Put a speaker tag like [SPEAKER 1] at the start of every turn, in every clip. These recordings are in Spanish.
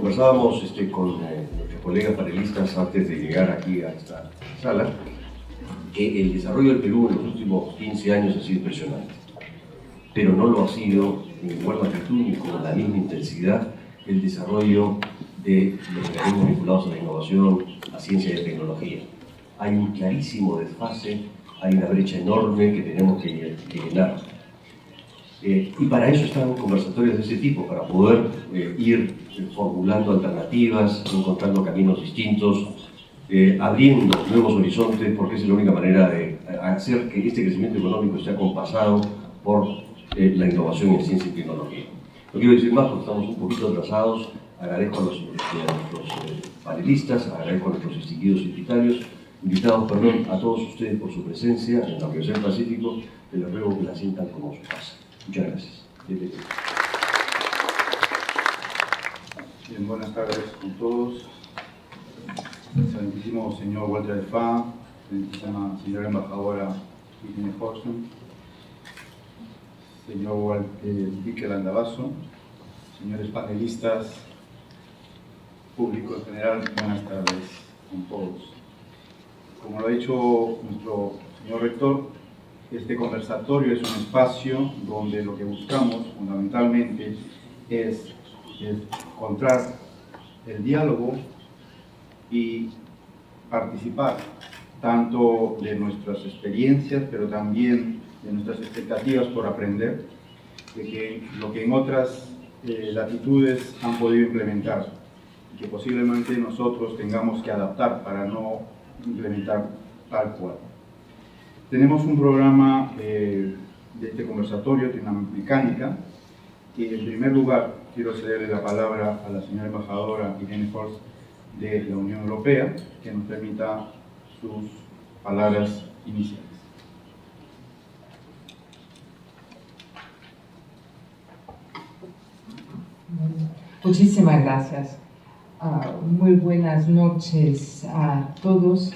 [SPEAKER 1] conversábamos con nuestros colegas panelistas antes de llegar aquí a esta sala, que el desarrollo del Perú en los últimos 15 años ha sido impresionante, pero no lo ha sido en igual magnitud ni con la misma intensidad el desarrollo de los mecanismos vinculados a la innovación, a ciencia y a tecnología. Hay un clarísimo desfase, hay una brecha enorme que tenemos que llenar. Y para eso están conversatorios de ese tipo, para poder ir formulando alternativas, encontrando caminos distintos, abriendo nuevos horizontes, porque es la única manera de hacer que este crecimiento económico sea compasado por la innovación en ciencia y tecnología. No quiero decir más porque estamos un poquito atrasados. Agradezco a nuestros panelistas, agradezco a nuestros distinguidos invitados, a todos ustedes por su presencia en la Universidad del Pacífico. Les ruego que la sientan como su casa. Muchas gracias.
[SPEAKER 2] Bien, buenas tardes con todos. Excelentísimo señor Walter Fá, excelentísima señora embajadora Irene Horsten, señor Enrique Landavaso, señores panelistas, público en general, buenas tardes con todos. Como lo ha dicho nuestro señor rector, este conversatorio es un espacio donde lo que buscamos fundamentalmente es encontrar el diálogo y participar tanto de nuestras experiencias, pero también de nuestras expectativas por aprender, de que lo que en otras latitudes han podido implementar y que posiblemente nosotros tengamos que adaptar para no implementar tal cual. Tenemos un programa de este conversatorio, tiene una mecánica, y en primer lugar quiero cederle la palabra a la señora embajadora Irene Horst de la Unión Europea, que nos permita sus palabras iniciales.
[SPEAKER 3] Muchísimas gracias. Muy buenas noches a todos.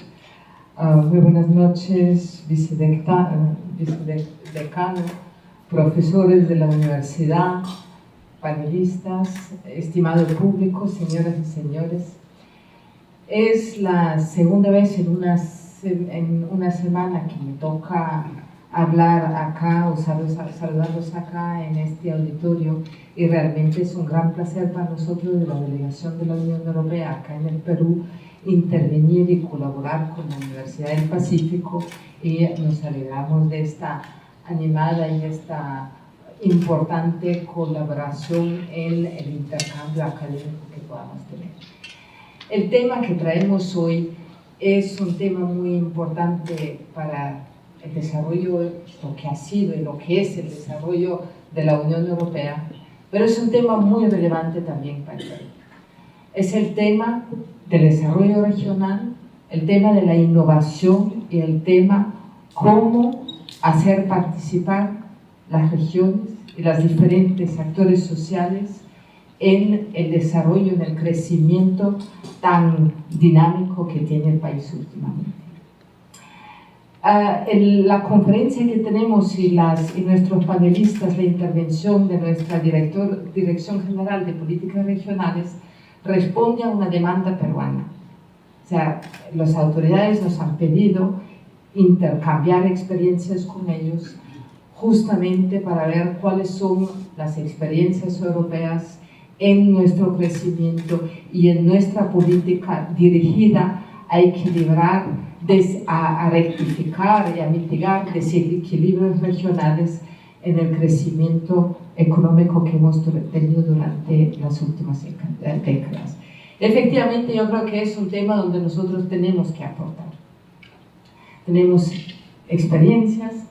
[SPEAKER 3] Muy buenas noches, vicedecano, profesores de la universidad, panelistas, estimado público, señoras y señores. Es la segunda vez en una semana que me toca hablar acá o saludarlos acá en este auditorio, y realmente es un gran placer para nosotros de la delegación de la Unión Europea acá en el Perú intervenir y colaborar con la Universidad del Pacífico, y nos alegramos de esta animada y esta importante colaboración en el intercambio académico que podamos tener. El tema que traemos hoy es un tema muy importante para el desarrollo, lo que ha sido y lo que es el desarrollo de la Unión Europea, pero es un tema muy relevante también para el Perú. Es el tema del desarrollo regional, el tema de la innovación y el tema cómo hacer participar las regiones y los diferentes actores sociales en el desarrollo, en el crecimiento tan dinámico que tiene el país últimamente. La conferencia que tenemos y nuestros panelistas, la intervención de nuestra Dirección General de Políticas Regionales, responde a una demanda peruana. O sea, las autoridades nos han pedido intercambiar experiencias con ellos justamente para ver cuáles son las experiencias europeas en nuestro crecimiento y en nuestra política dirigida a equilibrar, a rectificar y a mitigar desequilibrios regionales en el crecimiento económico que hemos tenido durante las últimas décadas. Efectivamente, yo creo que es un tema donde nosotros tenemos que aportar. Tenemos experiencias,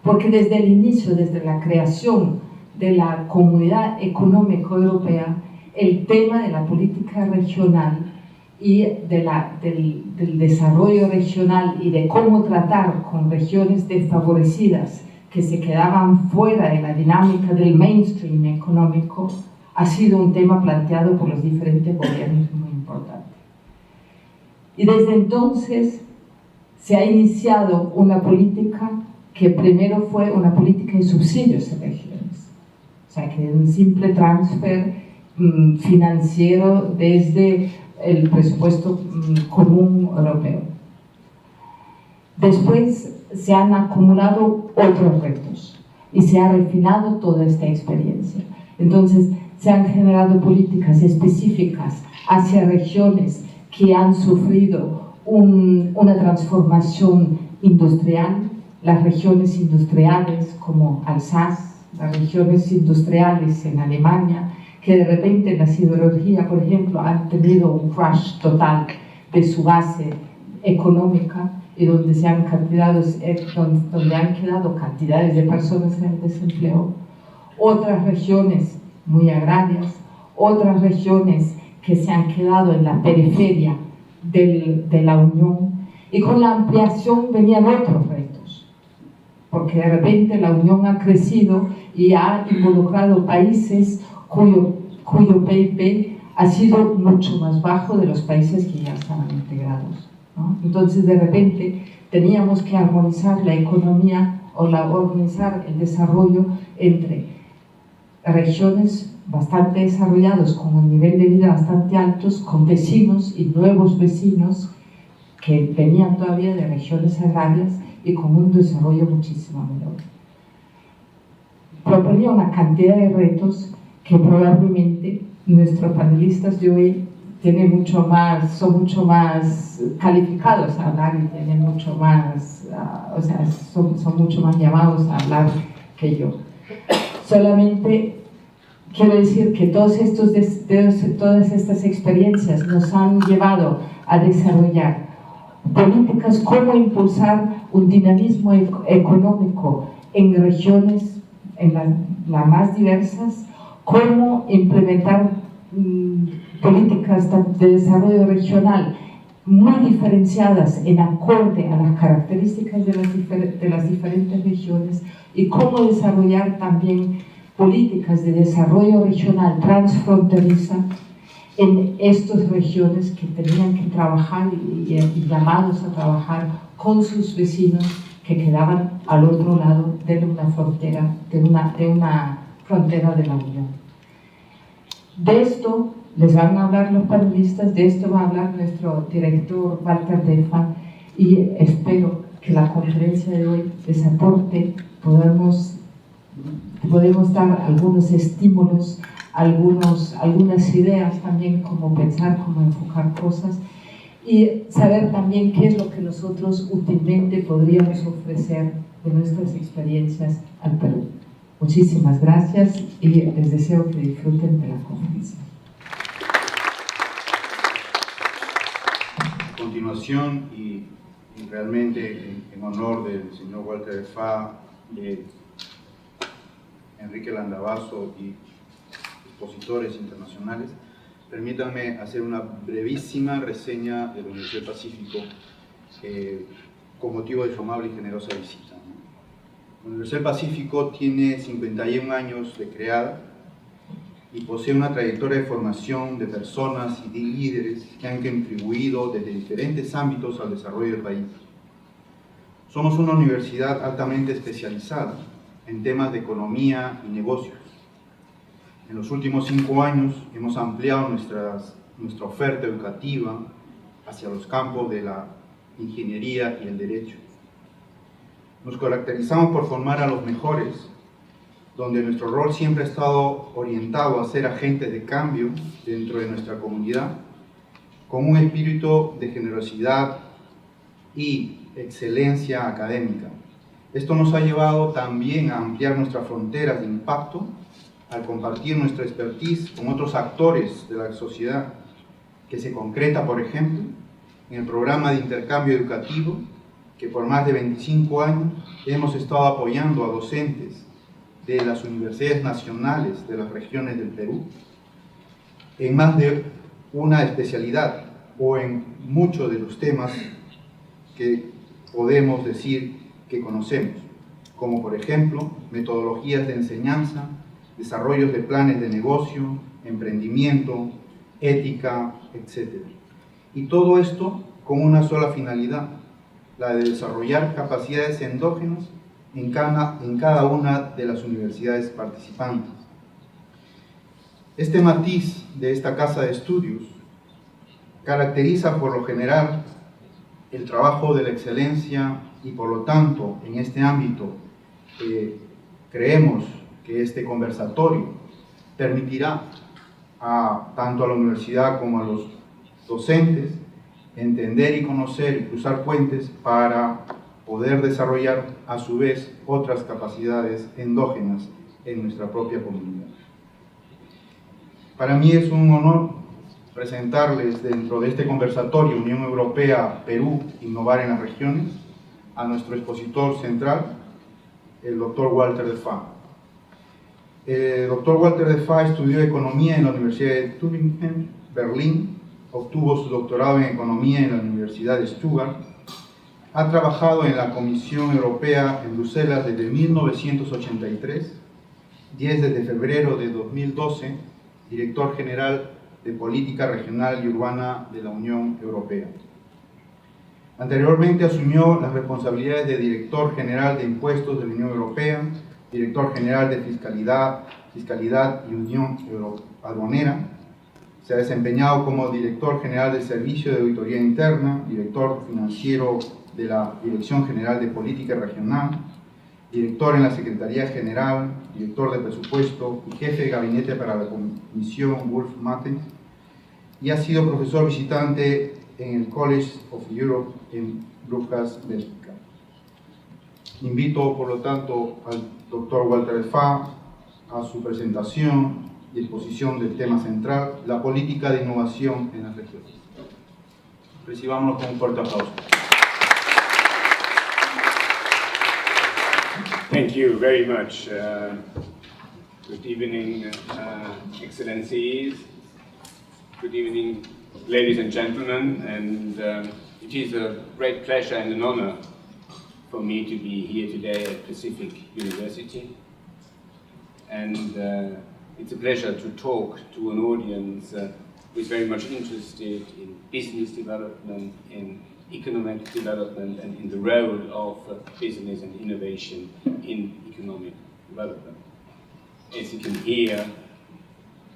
[SPEAKER 3] porque desde el inicio, desde la creación de la Comunidad Económica Europea, el tema de la política regional y del desarrollo regional y de cómo tratar con regiones desfavorecidas que se quedaban fuera de la dinámica del mainstream económico ha sido un tema planteado por los diferentes gobiernos muy importante. Y desde entonces se ha iniciado una política que primero fue una política de subsidios a regiones, o sea que un simple transfer financiero desde el presupuesto común europeo. Después se han acumulado otros retos y se ha refinado toda esta experiencia. Entonces, se han generado políticas específicas hacia regiones que han sufrido una transformación industrial, las regiones industriales como Alsace, las regiones industriales en Alemania, que de repente en la siderurgia, por ejemplo, han tenido un crash total de su base económica y donde han quedado cantidades de personas en el desempleo. Otras regiones muy agrarias, otras regiones que se han quedado en la periferia de la Unión, y con la ampliación venían otros retos, porque de repente la Unión ha crecido y ha involucrado países cuyo PIB ha sido mucho más bajo de los países que ya estaban integrados, ¿no? Entonces de repente teníamos que armonizar la economía organizar el desarrollo entre regiones bastante desarrollados con un nivel de vida bastante altos, con vecinos y nuevos vecinos que venían todavía de regiones agrarias y con un desarrollo muchísimo menor. Proponía una cantidad de retos que probablemente nuestros panelistas de hoy son mucho más calificados a hablar y tienen mucho más, son mucho más llamados a hablar que yo. Solamente quiero decir que todas estas experiencias nos han llevado a desarrollar políticas, cómo impulsar un dinamismo económico en regiones en las más diversas, cómo implementar políticas de desarrollo regional muy diferenciadas en acorde a las características de las diferentes regiones, y cómo desarrollar también políticas de desarrollo regional transfronteriza en estas regiones que tenían que trabajar y llamados a trabajar con sus vecinos que quedaban al otro lado de una frontera, de una frontera de la Unión. De esto les van a hablar los panelistas, de esto va a hablar nuestro director Walter Defa, y espero que la conferencia de hoy les aporte, podemos dar algunos estímulos, algunas ideas también, cómo pensar, cómo enfocar cosas, y saber también qué es lo que nosotros útilmente podríamos ofrecer de nuestras experiencias al Perú. Muchísimas gracias y les deseo que disfruten de la conferencia.
[SPEAKER 2] A continuación, y realmente en honor del señor Walter Defa, de Enrique Landavazo y expositores internacionales, permítanme hacer una brevísima reseña de la Universidad del Pacífico con motivo de su amable y generosa visita. La Universidad del Pacífico tiene 51 años de creada y posee una trayectoria de formación de personas y de líderes que han contribuido desde diferentes ámbitos al desarrollo del país. Somos una universidad altamente especializada en temas de economía y negocios. En los últimos 5 años hemos ampliado nuestra oferta educativa hacia los campos de la ingeniería y el derecho. Nos caracterizamos por formar a los mejores, donde nuestro rol siempre ha estado orientado a ser agentes de cambio dentro de nuestra comunidad, con un espíritu de generosidad y excelencia académica. Esto nos ha llevado también a ampliar nuestras fronteras de impacto al compartir nuestra expertise con otros actores de la sociedad, que se concreta, por ejemplo, en el programa de intercambio educativo, que por más de 25 años hemos estado apoyando a docentes de las universidades nacionales de las regiones del Perú, en más de una especialidad o en muchos de los temas que podemos decir que conocemos, como por ejemplo metodologías de enseñanza, desarrollos de planes de negocio, emprendimiento, ética, etc. Y todo esto con una sola finalidad, la de desarrollar capacidades endógenas en cada una de las universidades participantes. Este matiz de esta casa de estudios caracteriza por lo general el trabajo de la excelencia y por lo tanto en este ámbito creemos que este conversatorio permitirá tanto a la universidad como a los docentes entender y conocer y cruzar puentes para poder desarrollar a su vez otras capacidades endógenas en nuestra propia comunidad. Para mí es un honor presentarles dentro de este conversatorio Unión Europea-Perú, Innovar en las Regiones, a nuestro expositor central, el doctor Walter de Faa. El doctor Walter de Faa estudió Economía en la Universidad de Tübingen, Berlín, obtuvo su doctorado en Economía en la Universidad de Stuttgart, ha trabajado en la Comisión Europea en Bruselas desde 1983 y es desde febrero de 2012 director general de Política Regional y Urbana de la Unión Europea. Anteriormente asumió las responsabilidades de Director General de Impuestos de la Unión Europea, Director General de Fiscalidad y Unión Aduanera. Se ha desempeñado como Director General del Servicio de Auditoría Interna, Director Financiero de la Dirección General de Política Regional, Director en la Secretaría General, Director de Presupuesto y Jefe de Gabinete para la Comisión Wulf-Mattes, y ha sido profesor visitante en el College of Europe en Brujas, Bélgica. Invito, por lo tanto, al doctor Walter de Faa a su presentación y exposición del tema central, la política de innovación en las regiones. Recibámoslo con un fuerte aplauso.
[SPEAKER 4] Thank you very much. Good evening, Excellencies. Good evening, ladies and gentlemen. And it is a great pleasure and an honor for me to be here today at Pacific University. And it's a pleasure to talk to an audience who is very much interested in business development, in economic development, and in the role of business and innovation in economic development. As you can hear,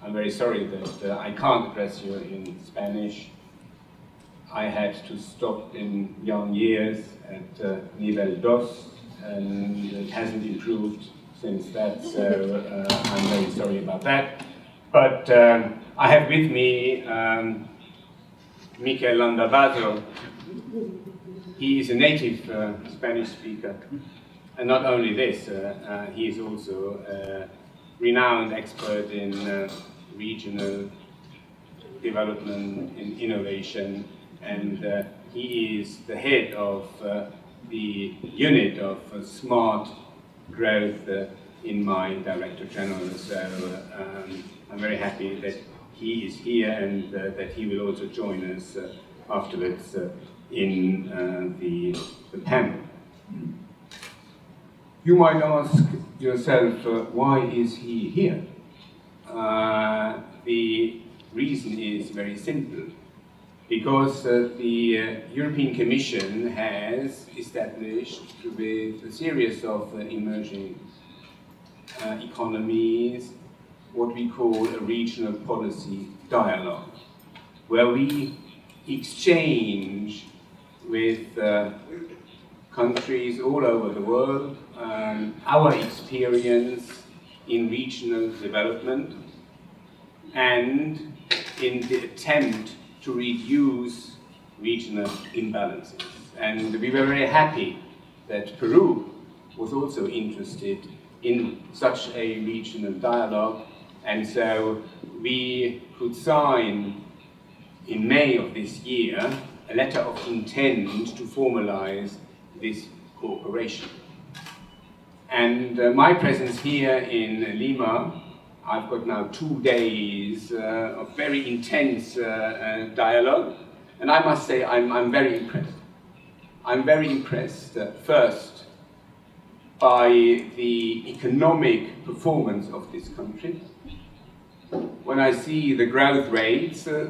[SPEAKER 4] I'm very sorry that I can't address you in Spanish. I had to stop in young years at Nivel 2, and it hasn't improved since that, so I'm very sorry about that. But I have with me Mikel Landavazo. He is a native Spanish speaker, and not only this, he is also a renowned expert in regional development, in innovation, and he is the head of the unit of smart growth in my Director General. So I'm very happy that he is here and that he will also join us afterwards in the panel. You might ask yourself, why is he here? The reason is very simple. Because the European Commission has established with a series of emerging economies what we call a regional policy dialogue, where we exchange with countries all over the world our experience in regional development and in the attempt to reduce regional imbalances. And we were very happy that Peru was also interested in such a regional dialogue, and so we could sign in May of this year a letter of intent to formalize this cooperation. And my presence here in Lima, I've got now 2 days of very intense dialogue, and I must say I'm very impressed. I'm very impressed, first, by the economic performance of this country. When I see the growth rates, the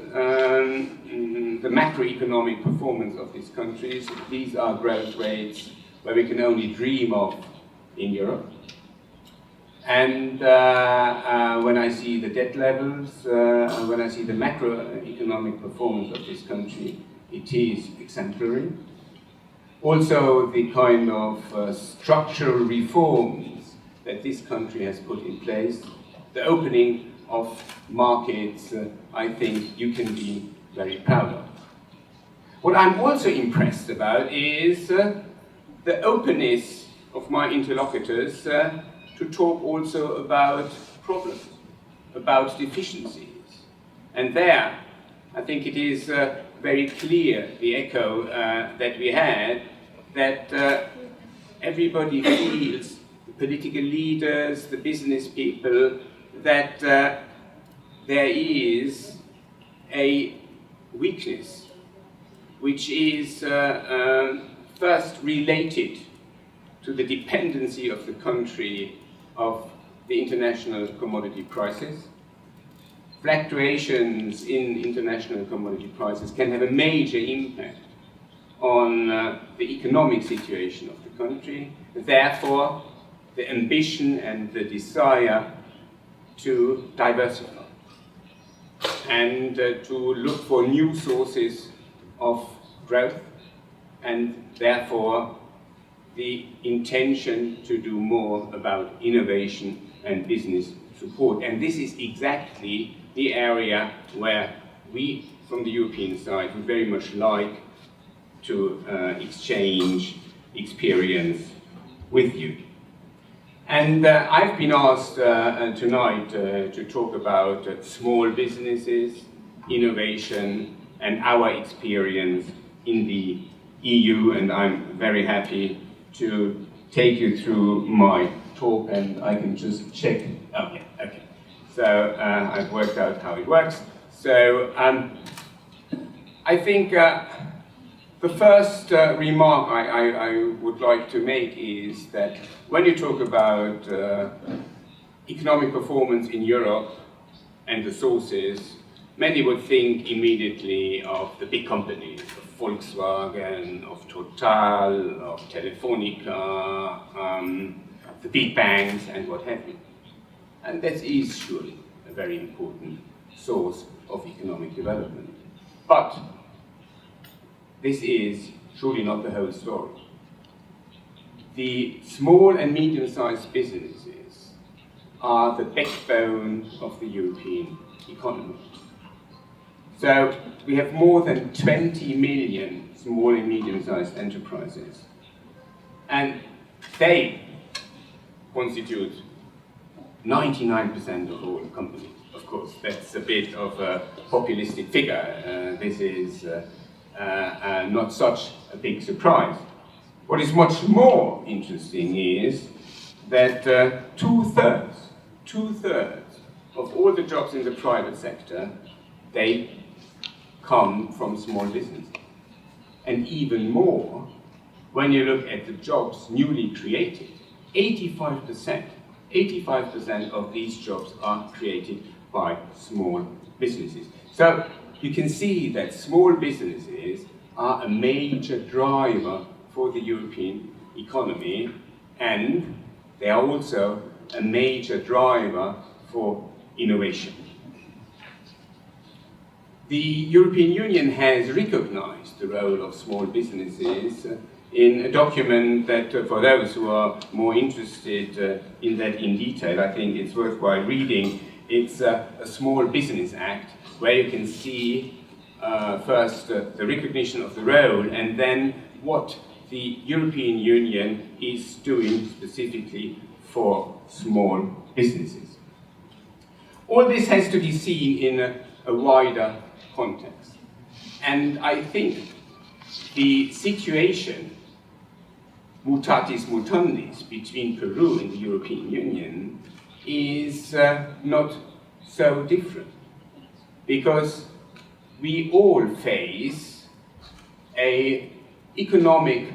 [SPEAKER 4] macroeconomic performance of these countries, these are growth rates where we can only dream of in Europe. And when I see the debt levels, when I see the macroeconomic performance of this country, it is exemplary. Also, the kind of structural reforms that this country has put in place, the opening of markets, I think you can be very proud of. What I'm also impressed about is the openness of my interlocutors to talk also about problems, about deficiencies. And there, I think it is very clear, the echo that we had, that everybody feels, the political leaders, the business people, that there is a weakness which is first related to the dependency of the country of the international commodity prices. Fluctuations in international commodity prices can have a major impact on the economic situation of the country. Therefore, the ambition and the desire to diversify and to look for new sources of growth, and therefore the intention to do more about innovation and business support. And this is exactly the area where we, from the European side, would very much like to exchange experience with you. And I've been asked tonight to talk about small businesses, innovation, and our experience in the EU, and I'm very happy to take you through my talk, and I can just check. Oh, yeah, okay. So I've worked out how it works. So I think the first remark I would like to make is that when you talk about economic performance in Europe and the sources, many would think immediately of the big companies, of Volkswagen, of Total, of Telefonica, the big banks, and what have you. And that is surely a very important source of economic development. But this is surely not the whole story. The small and medium-sized businesses are the backbone of the European economy. So we have more than 20 million small and medium-sized enterprises, and they constitute 99% of all companies. Of course, that's a bit of a populistic figure. This is not such a big surprise. What is much more interesting is that two-thirds of all the jobs in the private sector, they come from small businesses. And even more, when you look at the jobs newly created, 85% of these jobs are created by small businesses. So you can see that small businesses are a major driver for the European economy, and they are also a major driver for innovation. The European Union has recognized the role of small businesses in a document that, for those who are more interested in that in detail, I think it's worthwhile reading. It's a Small Business Act, where you can see first the recognition of the role, and then what the European Union is doing specifically for small businesses. All this has to be seen in a wider context. And I think the situation, mutatis mutandis, between Peru and the European Union is not so different, because we all face an economic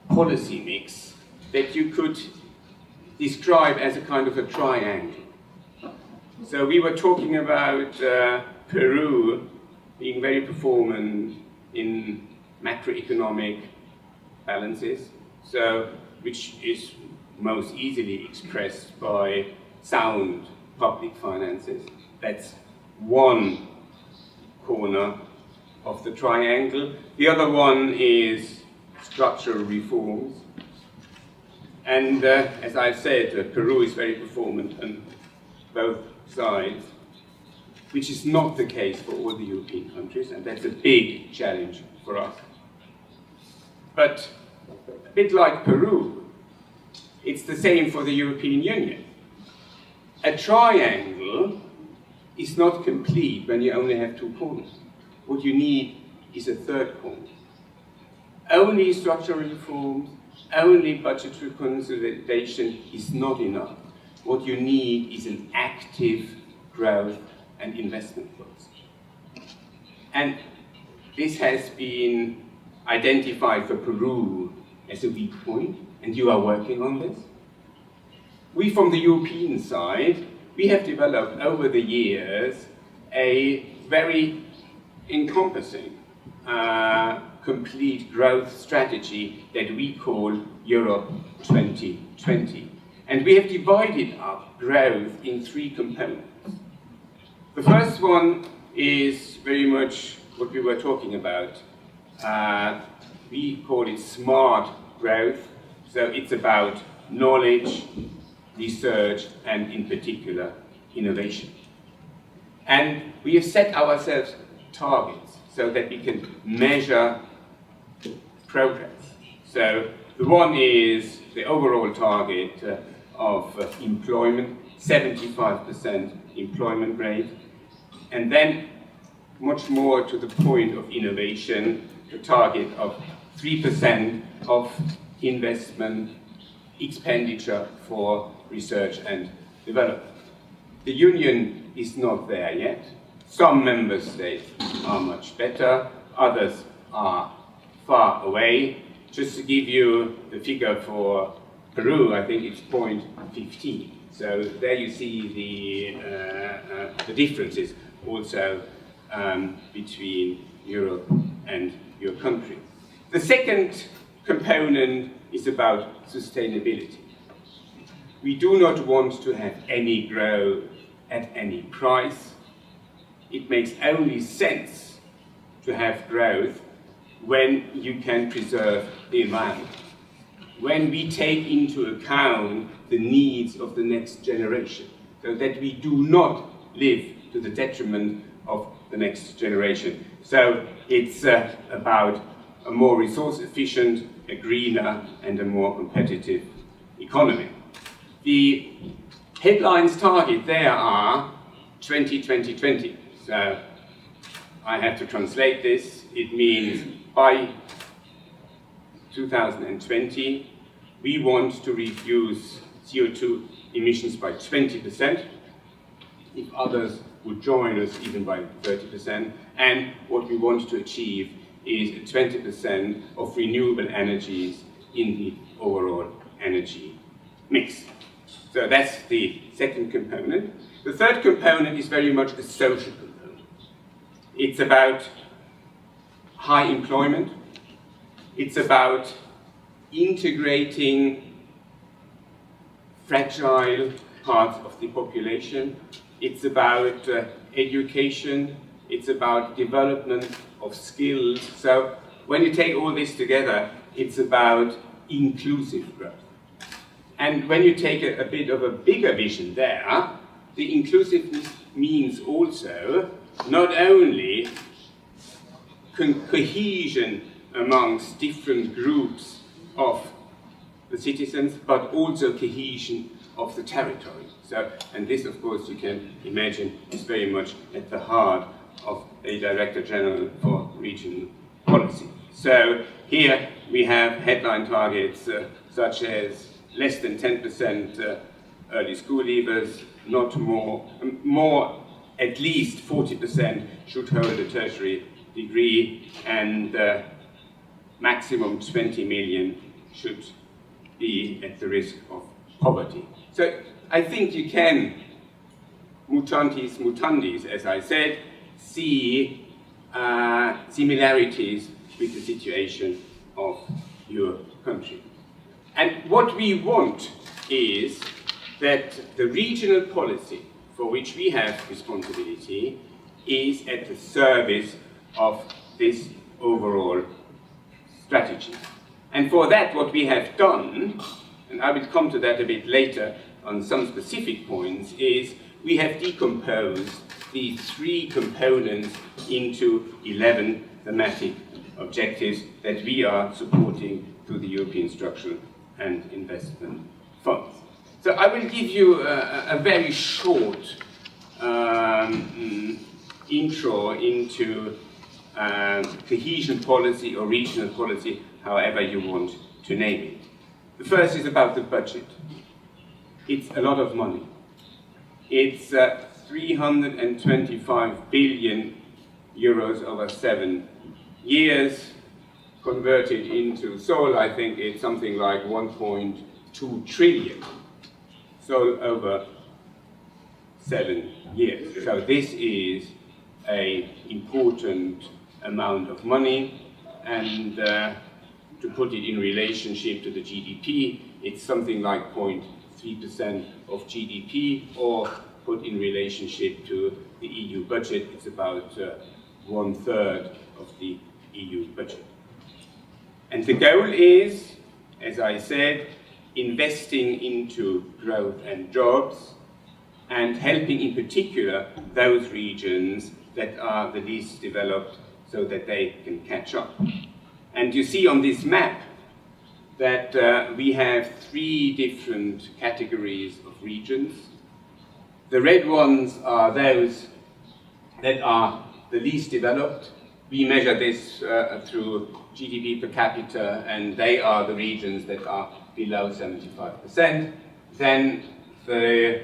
[SPEAKER 4] policy mix that you could describe as a kind of a triangle. So we were talking about Peru being very performant in macroeconomic balances, so which is most easily expressed by sound public finances. That's one corner of the triangle. The other one is structural reforms. And as I've said, Peru is very performant on both sides, which is not the case for all the European countries, and that's a big challenge for us. But a bit like Peru, it's the same for the European Union. A triangle is not complete when you only have two corners. What you need is a third corner. Only structural reforms, only budgetary consolidation is not enough. What you need is an active growth and investment policy. And this has been identified for Peru as a weak point, and you are working on this. We, from the European side, we have developed over the years a very encompassing, complete growth strategy that we call Europe 2020. And we have divided up growth in three components. The first one is very much what we were talking about. We call it smart growth. So it's about knowledge, research, and in particular, innovation. And we have set ourselves targets so that we can measure progress. So the one is the overall target of employment, 75% employment rate, and then much more to the point of innovation, the target of 3% of investment expenditure for research and development. The Union is not there yet. Some member states are much better, others are far away. Just to give you the figure for Peru, I think it's 0.15. So there you see the differences also between Europe and your country. The second component is about sustainability. We do not want to have any growth at any price. It makes only sense to have growth when you can preserve the environment, when we take into account the needs of the next generation, so that we do not live to the detriment of the next generation. So it's about a more resource efficient, a greener, and a more competitive economy. The headlines target there are 20-20-20. So I have to translate this. It means by 2020, we want to reduce CO2 emissions by 20%. If others would join us, even by 30%. And what we want to achieve is 20% of renewable energies in the overall energy mix. So that's the second component. The third component is very much a social component. It's about high employment. It's about integrating fragile parts of the population. It's about education. It's about development of skills. So when you take all this together, it's about inclusive growth. And when you take a bit of a bigger vision there, the inclusiveness means also not only cohesion amongst different groups of the citizens, but also cohesion of the territory. So, and this, of course, you can imagine is very much at the heart of a Director General for Regional Policy. So here we have headline targets such as less than 10% early school leavers, not more, at least 40% should hold a tertiary degree, and maximum 20 million should be at the risk of poverty. So I think you can, mutantes mutandis, as I said, see similarities with the situation of your country. And what we want is that the regional policy for which we have responsibility is at the service of this overall strategy. And for that, what we have done, and I will come to that a bit later on some specific points, is we have decomposed these 3 components into 11 thematic objectives that we are supporting through the European Structural and Investment Funds. So I will give you a very short intro into cohesion policy or regional policy, however you want to name it. The first is about the budget. It's a lot of money. It's 325 billion euros over 7 years. Converted into Seoul, I think it's something like 1.2 trillion. So over 7 years. So this is an important amount of money, and to put it in relationship to the GDP, it's something like 0.3% of GDP, or put in relationship to the EU budget, it's about 1/3 of the EU budget. And the goal is, as I said, investing into growth and jobs, and helping in particular those regions that are the least developed so that they can catch up. And you see on this map that we have 3 different categories of regions. The red ones are those that are the least developed. We measure this through GDP per capita, and they are the regions that are below 75%. Then the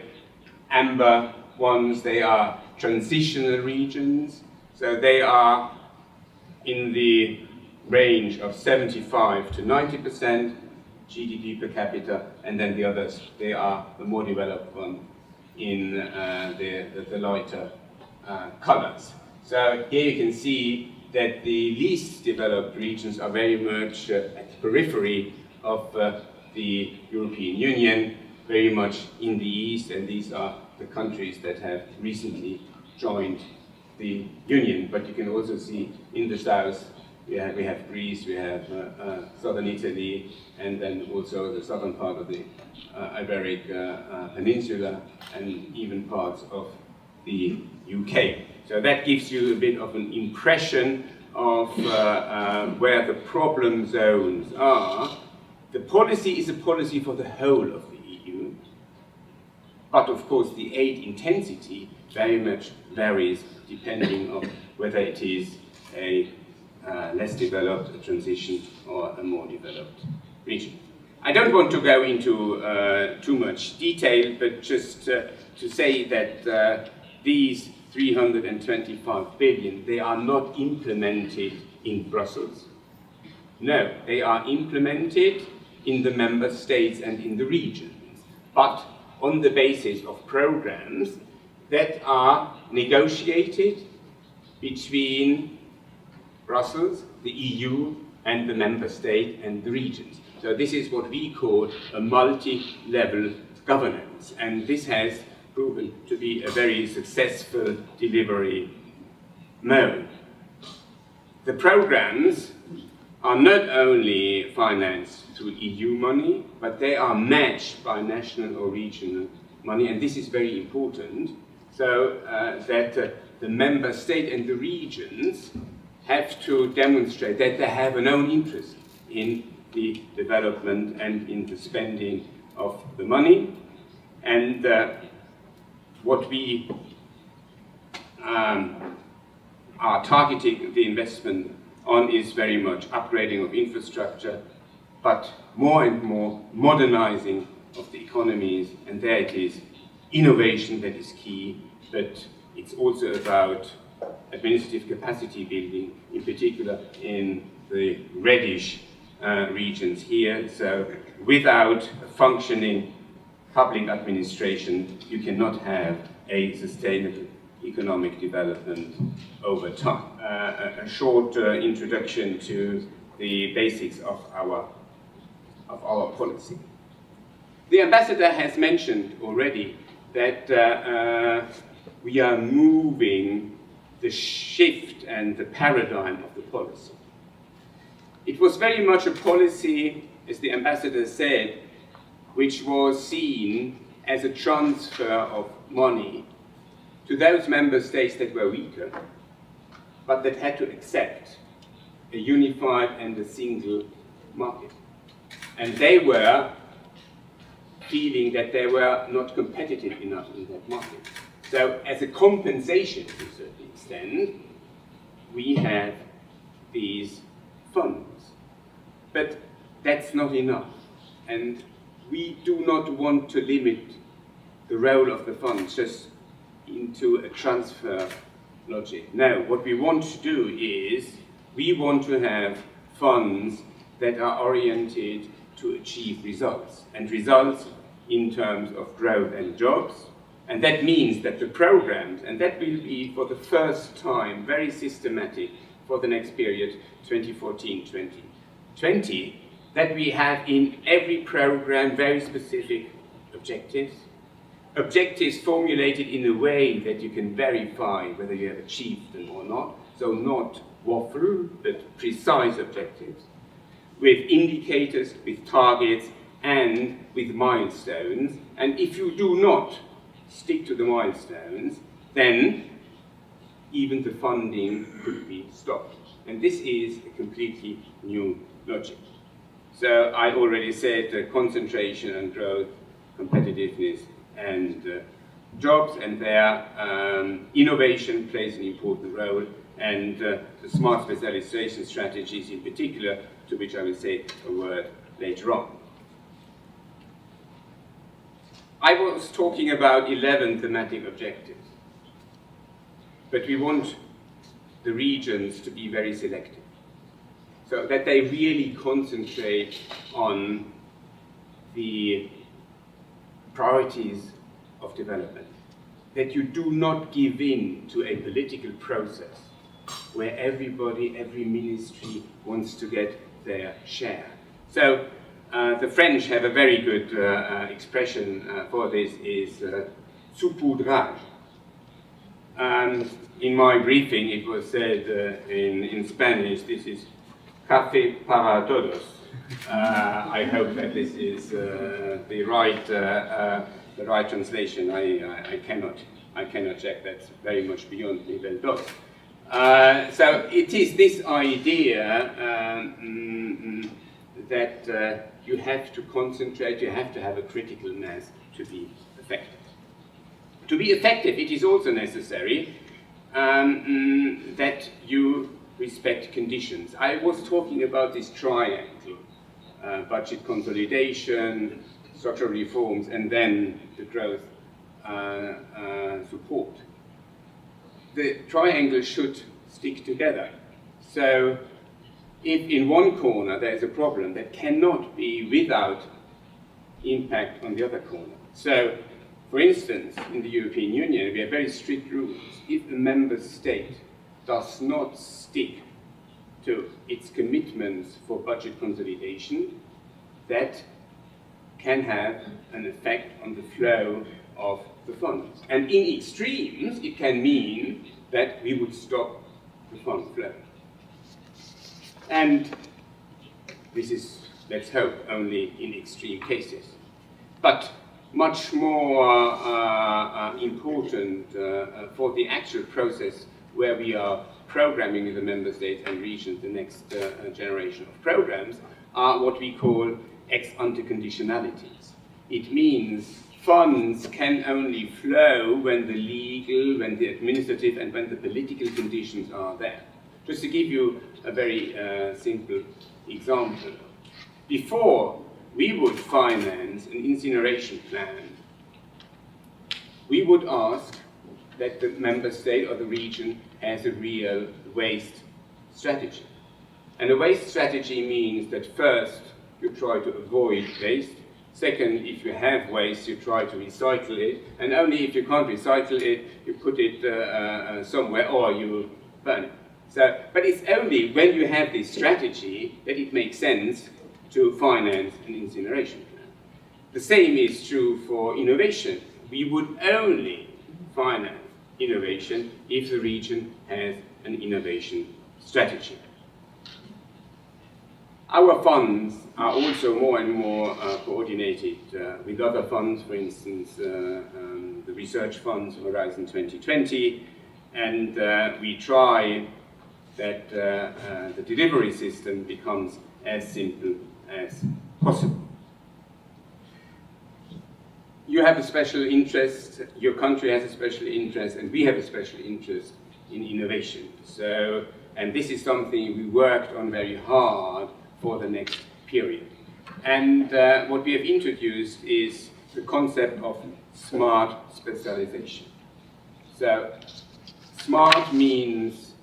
[SPEAKER 4] amber ones, they are transitional regions. So they are in the range of 75 to 90% GDP per capita, and then the others, they are the more developed one in the lighter colors. So here you can see that the least developed regions are very much at the periphery of the European Union, very much in the east, and these are the countries that have recently joined the Union. But you can also see in the south, we have Greece, we have southern Italy, and then also the southern part of the Iberic Peninsula, and even parts of the UK. So that gives you a bit of an impression of where the problem zones are. The policy is a policy for the whole of the EU, but of course the aid intensity very much varies depending on whether it is a less developed, a transition, or a more developed region. I don't want to go into too much detail, but just to say that these 325 billion, they are not implemented in Brussels. No, they are implemented in the member states and in the regions, but on the basis of programs that are negotiated between Brussels, the EU, and the member state and the regions. So this is what we call a multi-level governance, and this has proven to be a very successful delivery mode. The programs are not only financed through EU money, but they are matched by national or regional money, and this is very important, so that the member state and the regions have to demonstrate that they have an own interest in the development and in the spending of the money. And what we are targeting the investment on is very much upgrading of infrastructure, but more and more modernizing of the economies, and there it is innovation that is key, but it's also about administrative capacity building, in particular in the reddish regions here. So without a functioning public administration, you cannot have a sustainable economic development over time. A short introduction to the basics of our policy. The ambassador has mentioned already that we are moving the shift and the paradigm of the policy. It was very much a policy, as the ambassador said, which was seen as a transfer of money to those member states that were weaker, but that had to accept a unified and a single market. And they were feeling that they were not competitive enough in that market. So as a compensation to a certain extent, we have these funds. But that's not enough. And we do not want to limit the role of the funds just into a transfer logic. No, what we want to do is we want to have funds that are oriented to achieve results, and results in terms of growth and jobs. And that means that the programs, and that will be for the first time very systematic for the next period, 2014-2020, that we have in every program very specific objectives, objectives formulated in a way that you can verify whether you have achieved them or not, so not waffle, but precise objectives, with indicators, with targets, and with milestones. And if you do not stick to the milestones, then even the funding could be stopped. And this is a completely new logic. So I already said concentration and growth, competitiveness, and jobs, and there innovation plays an important role, and the smart specialization strategies in particular, to which I will say a word later on. I was talking about 11 thematic objectives, but we want the regions to be very selective, so that they really concentrate on the priorities of development, that you do not give in to a political process where everybody, every ministry wants to get their share. So the French have a very good expression for this, is saupoudrage. In my briefing it was said in Spanish, this is café para todos. I hope that this is the right translation. I cannot check. That's very much beyond nivel dos. So it is this idea that you have to concentrate, you have to have a critical mass to be effective. To be effective, it is also necessary that you respect conditions. I was talking about this triangle, budget consolidation, structural reforms, and then the growth support. The triangle should stick together. So if in one corner there is a problem, that cannot be without impact on the other corner. So, for instance, in the European Union, we have very strict rules. If a member state does not stick to its commitments for budget consolidation, that can have an effect on the flow of the funds. And in extremes, it can mean that we would stop the fund flow. And this is, let's hope, only in extreme cases. But much more important for the actual process where we are programming in the member states and regions the next generation of programs are what we call ex-ante conditionalities. It means funds can only flow when the legal, when the administrative, and when the political conditions are there. Just to give you a very simple example. Before we would finance an incineration plan, we would ask that the member state or the region has a real waste strategy. And a waste strategy means that first, you try to avoid waste. Second, if you have waste, you try to recycle it. And only if you can't recycle it, you put it somewhere or you burn it. So, but it's only when you have this strategy that it makes sense to finance an incineration plan. The same is true for innovation. We would only finance innovation if the region has an innovation strategy. Our funds are also more and more coordinated with other funds, for instance, the research funds, Horizon 2020, and we try that the delivery system becomes as simple as possible. You have a special interest, your country has a special interest, and we have a special interest in innovation. So, and this is something we worked on very hard for the next period. And what we have introduced is the concept of smart specialization. So, smart means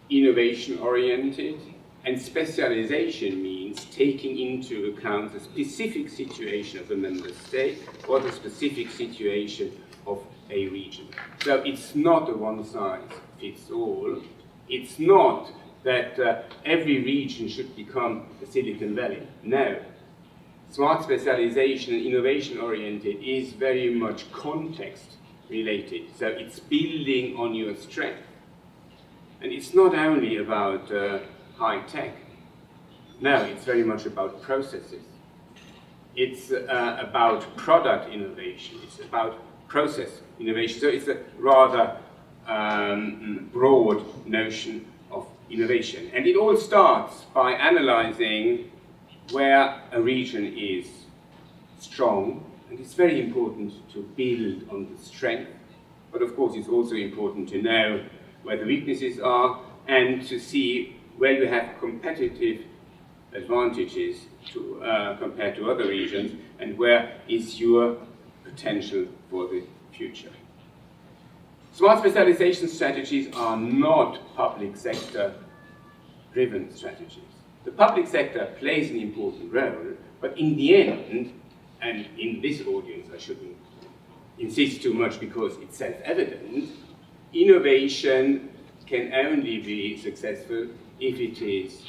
[SPEAKER 4] innovation-oriented, and specialization means taking into account the specific situation of a member state or the specific situation of a region. So it's not a one-size-fits-all. It's not that every region should become a Silicon Valley. No. Smart specialization and innovation-oriented is very much context-related. So it's building on your strength. And it's not only about high tech. No, it's very much about processes. It's about product innovation. It's about process innovation. So it's a rather broad notion of innovation. And it all starts by analyzing where a region is strong. And it's very important to build on the strength. But of course, it's also important to know where the weaknesses are and to see where you have competitive advantages to, compared to other regions, and where is your potential for the future. Smart specialization strategies are not public sector driven strategies. The public sector plays an important role, but in the end, and in this audience I shouldn't insist too much because it's self-evident, innovation can only be successful if it is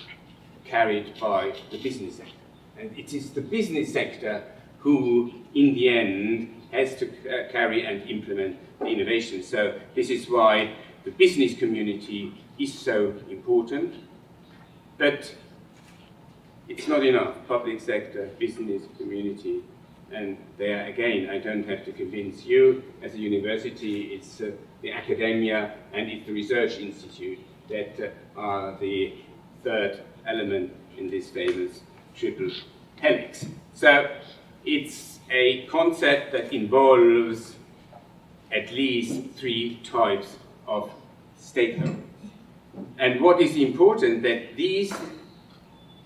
[SPEAKER 4] carried by the business sector. And it is the business sector who, in the end, has to carry and implement the innovation. So this is why the business community is so important. But it's not enough. Public sector, business community, and there again, I don't have to convince you. As a university, it's the academia and it's the research institute that are the third element in this famous triple helix. So it's a concept that involves at least 3 types of stakeholders. And what is important that these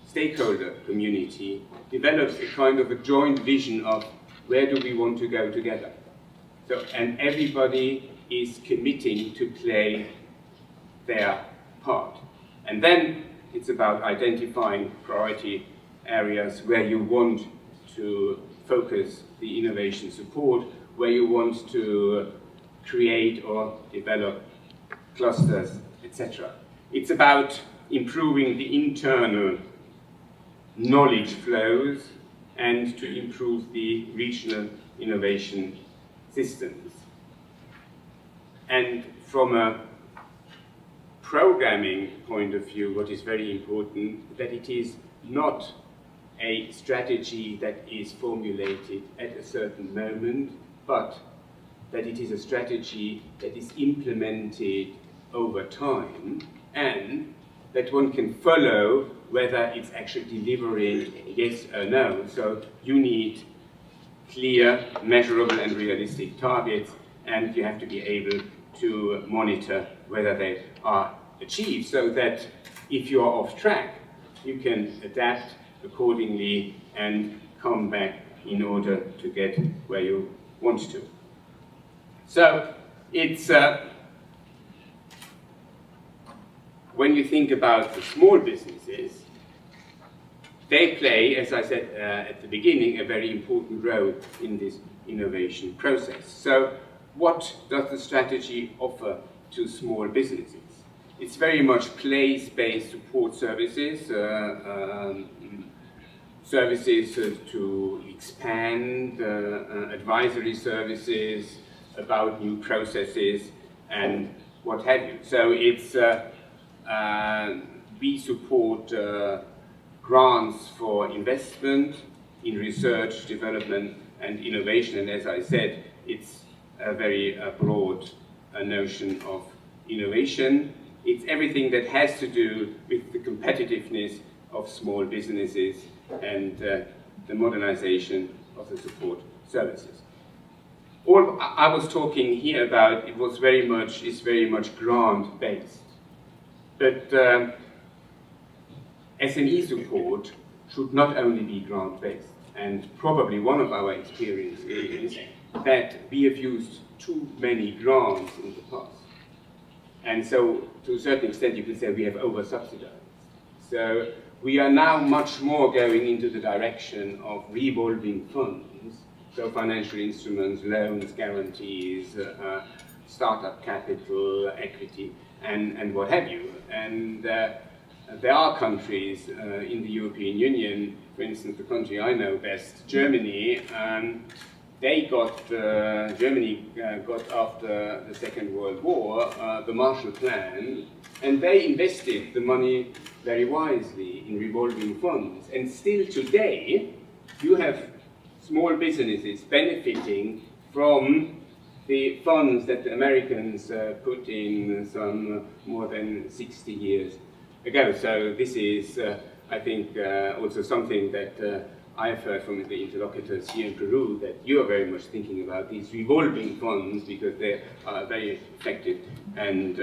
[SPEAKER 4] stakeholder community develops a kind of a joint vision of where do we want to go together. So, and everybody is committing to play their part. And then it's about identifying priority areas where you want to focus the innovation support, where you want to create or develop clusters, etc. It's about improving the internal knowledge flows and to improve the regional innovation systems. And from a programming point of view, what is very important, that it is not a strategy that is formulated at a certain moment, but that it is a strategy that is implemented over time, and that one can follow whether it's actually delivering yes or no. So you need clear, measurable and realistic targets, and you have to be able to monitor whether they are achieved, so that if you are off track, you can adapt accordingly and come back in order to get where you want to. So it's when you think about the small businesses, they play, as I said at the beginning, a very important role in this innovation process. So what does the strategy offer to small businesses? It's very much place-based support services services to expand advisory services about new processes and what have you. So it's we support grants for investment in research, development, and innovation. And as I said, it's a very broad notion of innovation. It's everything that has to do with the competitiveness of small businesses and the modernization of the support services. All I was talking here about is very much grant-based, but SME support should not only be grant-based, and probably one of our experiences is that we have used too many grants in the past. And so, to a certain extent, you could say we have over-subsidized. So, we are now much more going into the direction of revolving funds, so financial instruments, loans, guarantees, startup capital, equity, and what have you. And there are countries in the European Union, for instance, the country I know best, Germany. Germany got after the Second World War the Marshall Plan, and they invested the money very wisely in revolving funds. And still today, you have small businesses benefiting from the funds that the Americans put in some more than 60 years ago. So this is, I think, also something that I've heard from the interlocutors here in Peru, that you are very much thinking about these revolving funds because they are a very effective and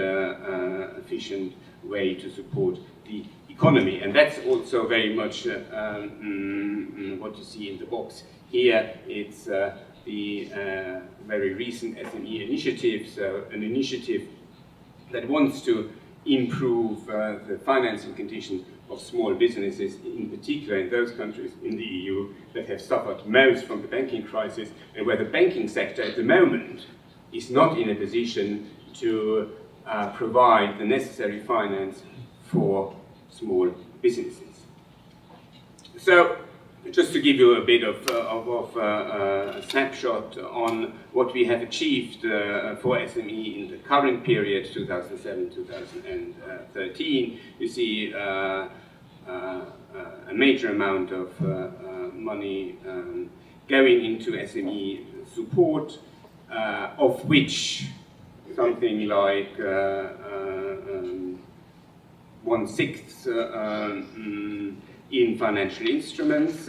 [SPEAKER 4] efficient way to support the economy. And that's also very much what you see in the box here. It's the very recent SME initiative, so an initiative that wants to improve the financing conditions of small businesses, in particular in those countries in the EU that have suffered most from the banking crisis, and where the banking sector at the moment is not in a position to provide the necessary finance for small businesses. So, just to give you a bit of a snapshot on what we have achieved for SME in the current period, 2007-2013, you see a major amount of money going into SME support, of which something like 1/6 in financial instruments.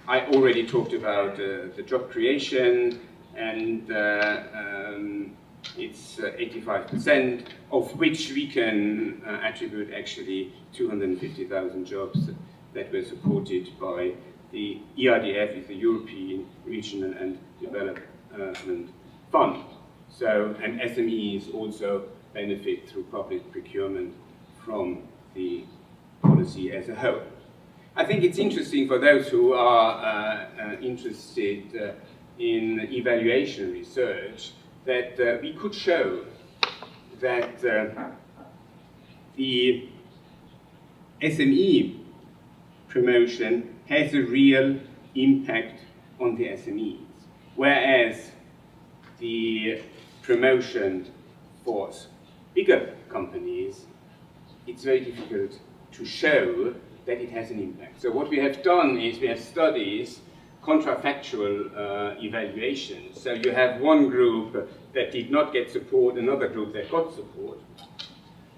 [SPEAKER 4] I already talked about the job creation, and it's 85%, of which we can attribute actually 250,000 jobs that were supported by the ERDF, the European Regional and Development Fund. So, and SMEs also benefit through public procurement from the policy as a whole. I think it's interesting for those who are interested in evaluation research that we could show that the SME promotion has a real impact on the SMEs, whereas the promotion for bigger companies, it's very difficult to show that it has an impact. So what we have done is we have studies, contrafactual evaluations. So you have one group that did not get support, another group that got support.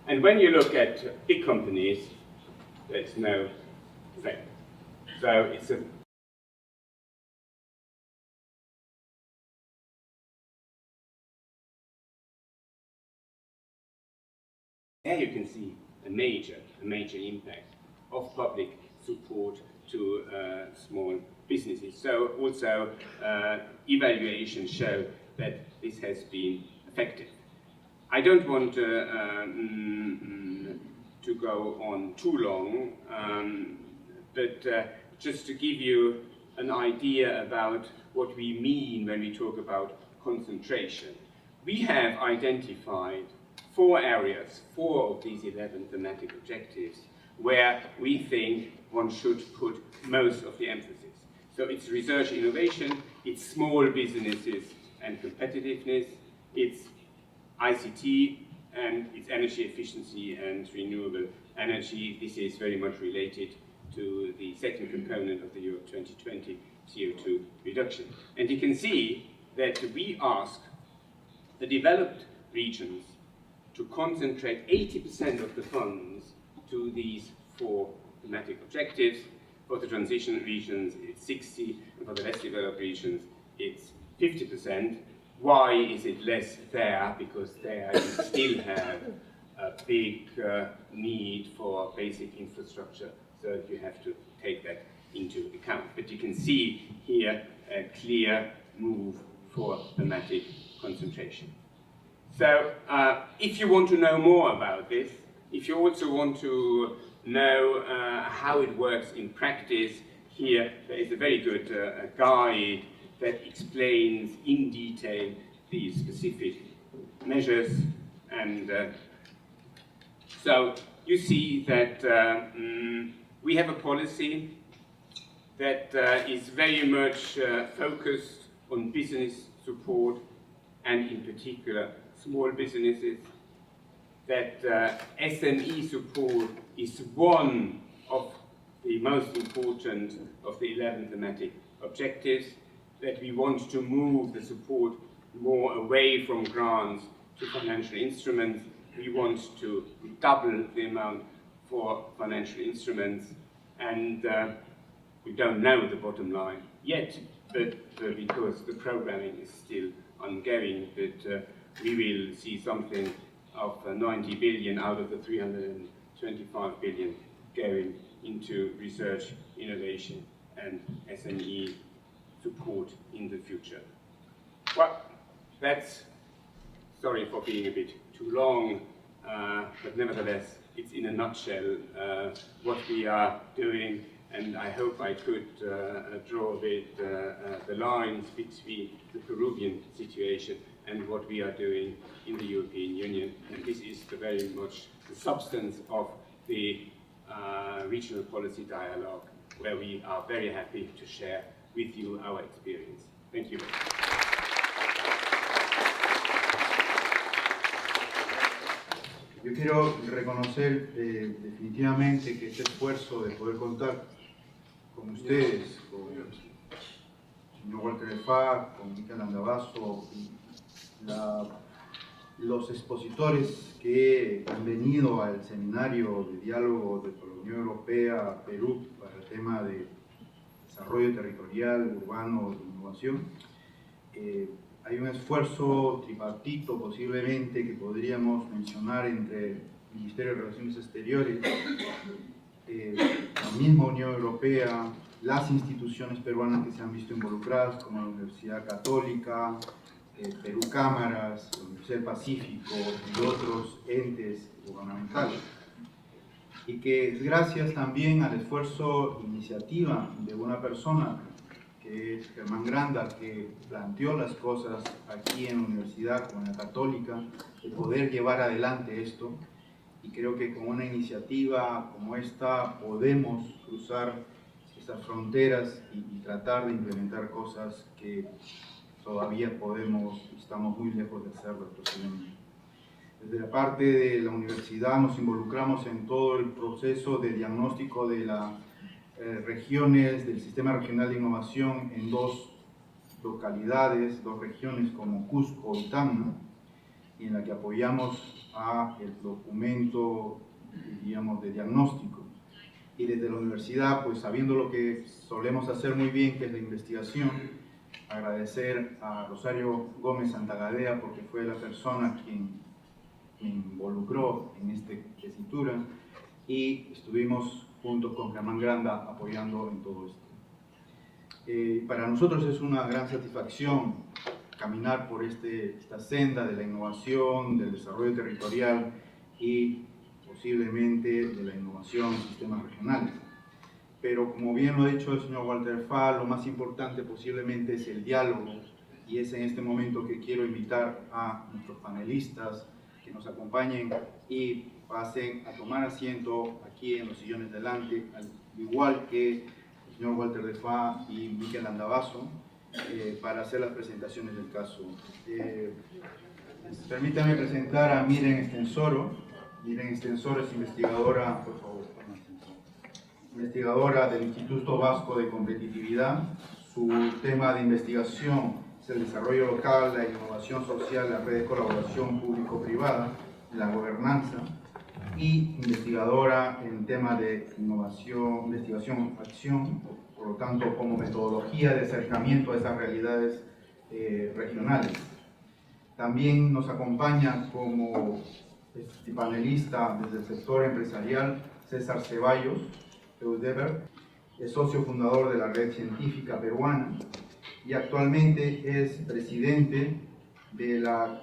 [SPEAKER 4] And when you look at big companies, there's no effect. So it's a there you can see a major impact of public support to small businesses. So also evaluations show that this has been effective. I don't want to go on too long, but just to give you an idea about what we mean when we talk about concentration. We have identified 4 areas, 4 of these 11 thematic objectives, where we think one should put most of the emphasis. So it's research innovation, it's small businesses and competitiveness, it's ICT, and it's energy efficiency and renewable energy. This is very much related to the second component of the Europe 2020 CO2 reduction. And you can see that we ask the developed regions to concentrate 80% of the funds to these 4 thematic objectives. For the transition regions, it's 60%, and for the less developed regions, it's 50%. Why is it less there? Because there you still have a big need for basic infrastructure, so you have to take that into account. But you can see here a clear move for thematic concentration. So if you want to know more about this, if you also want to know how it works in practice, here there is a very good guide that explains in detail the specific measures. And so you see that we have a policy that is very much focused on business support, and in particular small businesses, that SME support is one of the most important of the 11 thematic objectives, that we want to move the support more away from grants to financial instruments. We want to double the amount for financial instruments, and we don't know the bottom line yet, but because the programming is still ongoing, but we will see something of 90 billion out of the 325 billion going into research, innovation, and SME support in the future. Well, that's, sorry for being a bit too long, but nevertheless, it's in a nutshell what we are doing, and I hope I could draw a bit the lines between the Peruvian situation and what we are doing in the European Union. And this is very much the substance of the regional policy dialogue, where we are very happy to share with you our experience. Thank you.
[SPEAKER 2] Yo quiero reconocer definitivamente que este esfuerzo de poder contar con ustedes, con el señor Walter Faa, con Mikel Andabaso, los expositores que han venido al seminario de diálogo de la Unión Europea Perú para el tema de desarrollo territorial, urbano e innovación. Hay un esfuerzo tripartito posiblemente que podríamos mencionar entre el Ministerio de Relaciones Exteriores, la misma Unión Europea, las instituciones peruanas que se han visto involucradas, como la Universidad Católica, Perú Cámaras, la Universidad del Pacífico y otros entes gubernamentales. Y que es gracias también al esfuerzo, iniciativa de una persona, que es Germán Granda, que planteó las cosas aquí en la universidad, con la Católica, de poder llevar adelante esto. Y creo que con una iniciativa como esta podemos cruzar estas fronteras y tratar de implementar cosas que todavía estamos muy lejos de hacerlo posiblemente. Desde la parte de la universidad nos involucramos en todo el proceso de diagnóstico de las regiones del Sistema Regional de Innovación en 2 localidades, 2 regiones como Cusco y Tacna, y en la que apoyamos a el documento, digamos, de diagnóstico. Y desde la universidad, pues sabiendo lo que solemos hacer muy bien, que es la investigación, agradecer a Rosario Gómez Santagadea, porque fue la persona quien me involucró en esta tesitura, y estuvimos junto con Germán Granda apoyando en todo esto. Para nosotros es una gran satisfacción caminar por esta senda de la innovación, del desarrollo territorial y posiblemente de la innovación en sistemas regionales. Pero como bien lo ha dicho el señor Walter Faa, lo más importante posiblemente es el diálogo, y es en este momento que quiero invitar a nuestros panelistas que que nos acompañen y pasen a tomar asiento aquí en los sillones delante, al igual que el señor Walter de Faa y Miquel Andabaso, para hacer las presentaciones del caso. Permítanme presentar a Miren Estensoro. Miren Estensoro es investigadora, por favor, investigadora del Instituto Vasco de Competitividad. Su tema de investigación es el desarrollo local, la innovación social, la red de colaboración público-privada, la gobernanza, y investigadora en tema de innovación, investigación, acción, por lo tanto como metodología de acercamiento a esas realidades regionales. También nos acompaña como panelista desde el sector empresarial César Ceballos, Eudeber, es socio fundador de la Red Científica Peruana y actualmente es presidente de la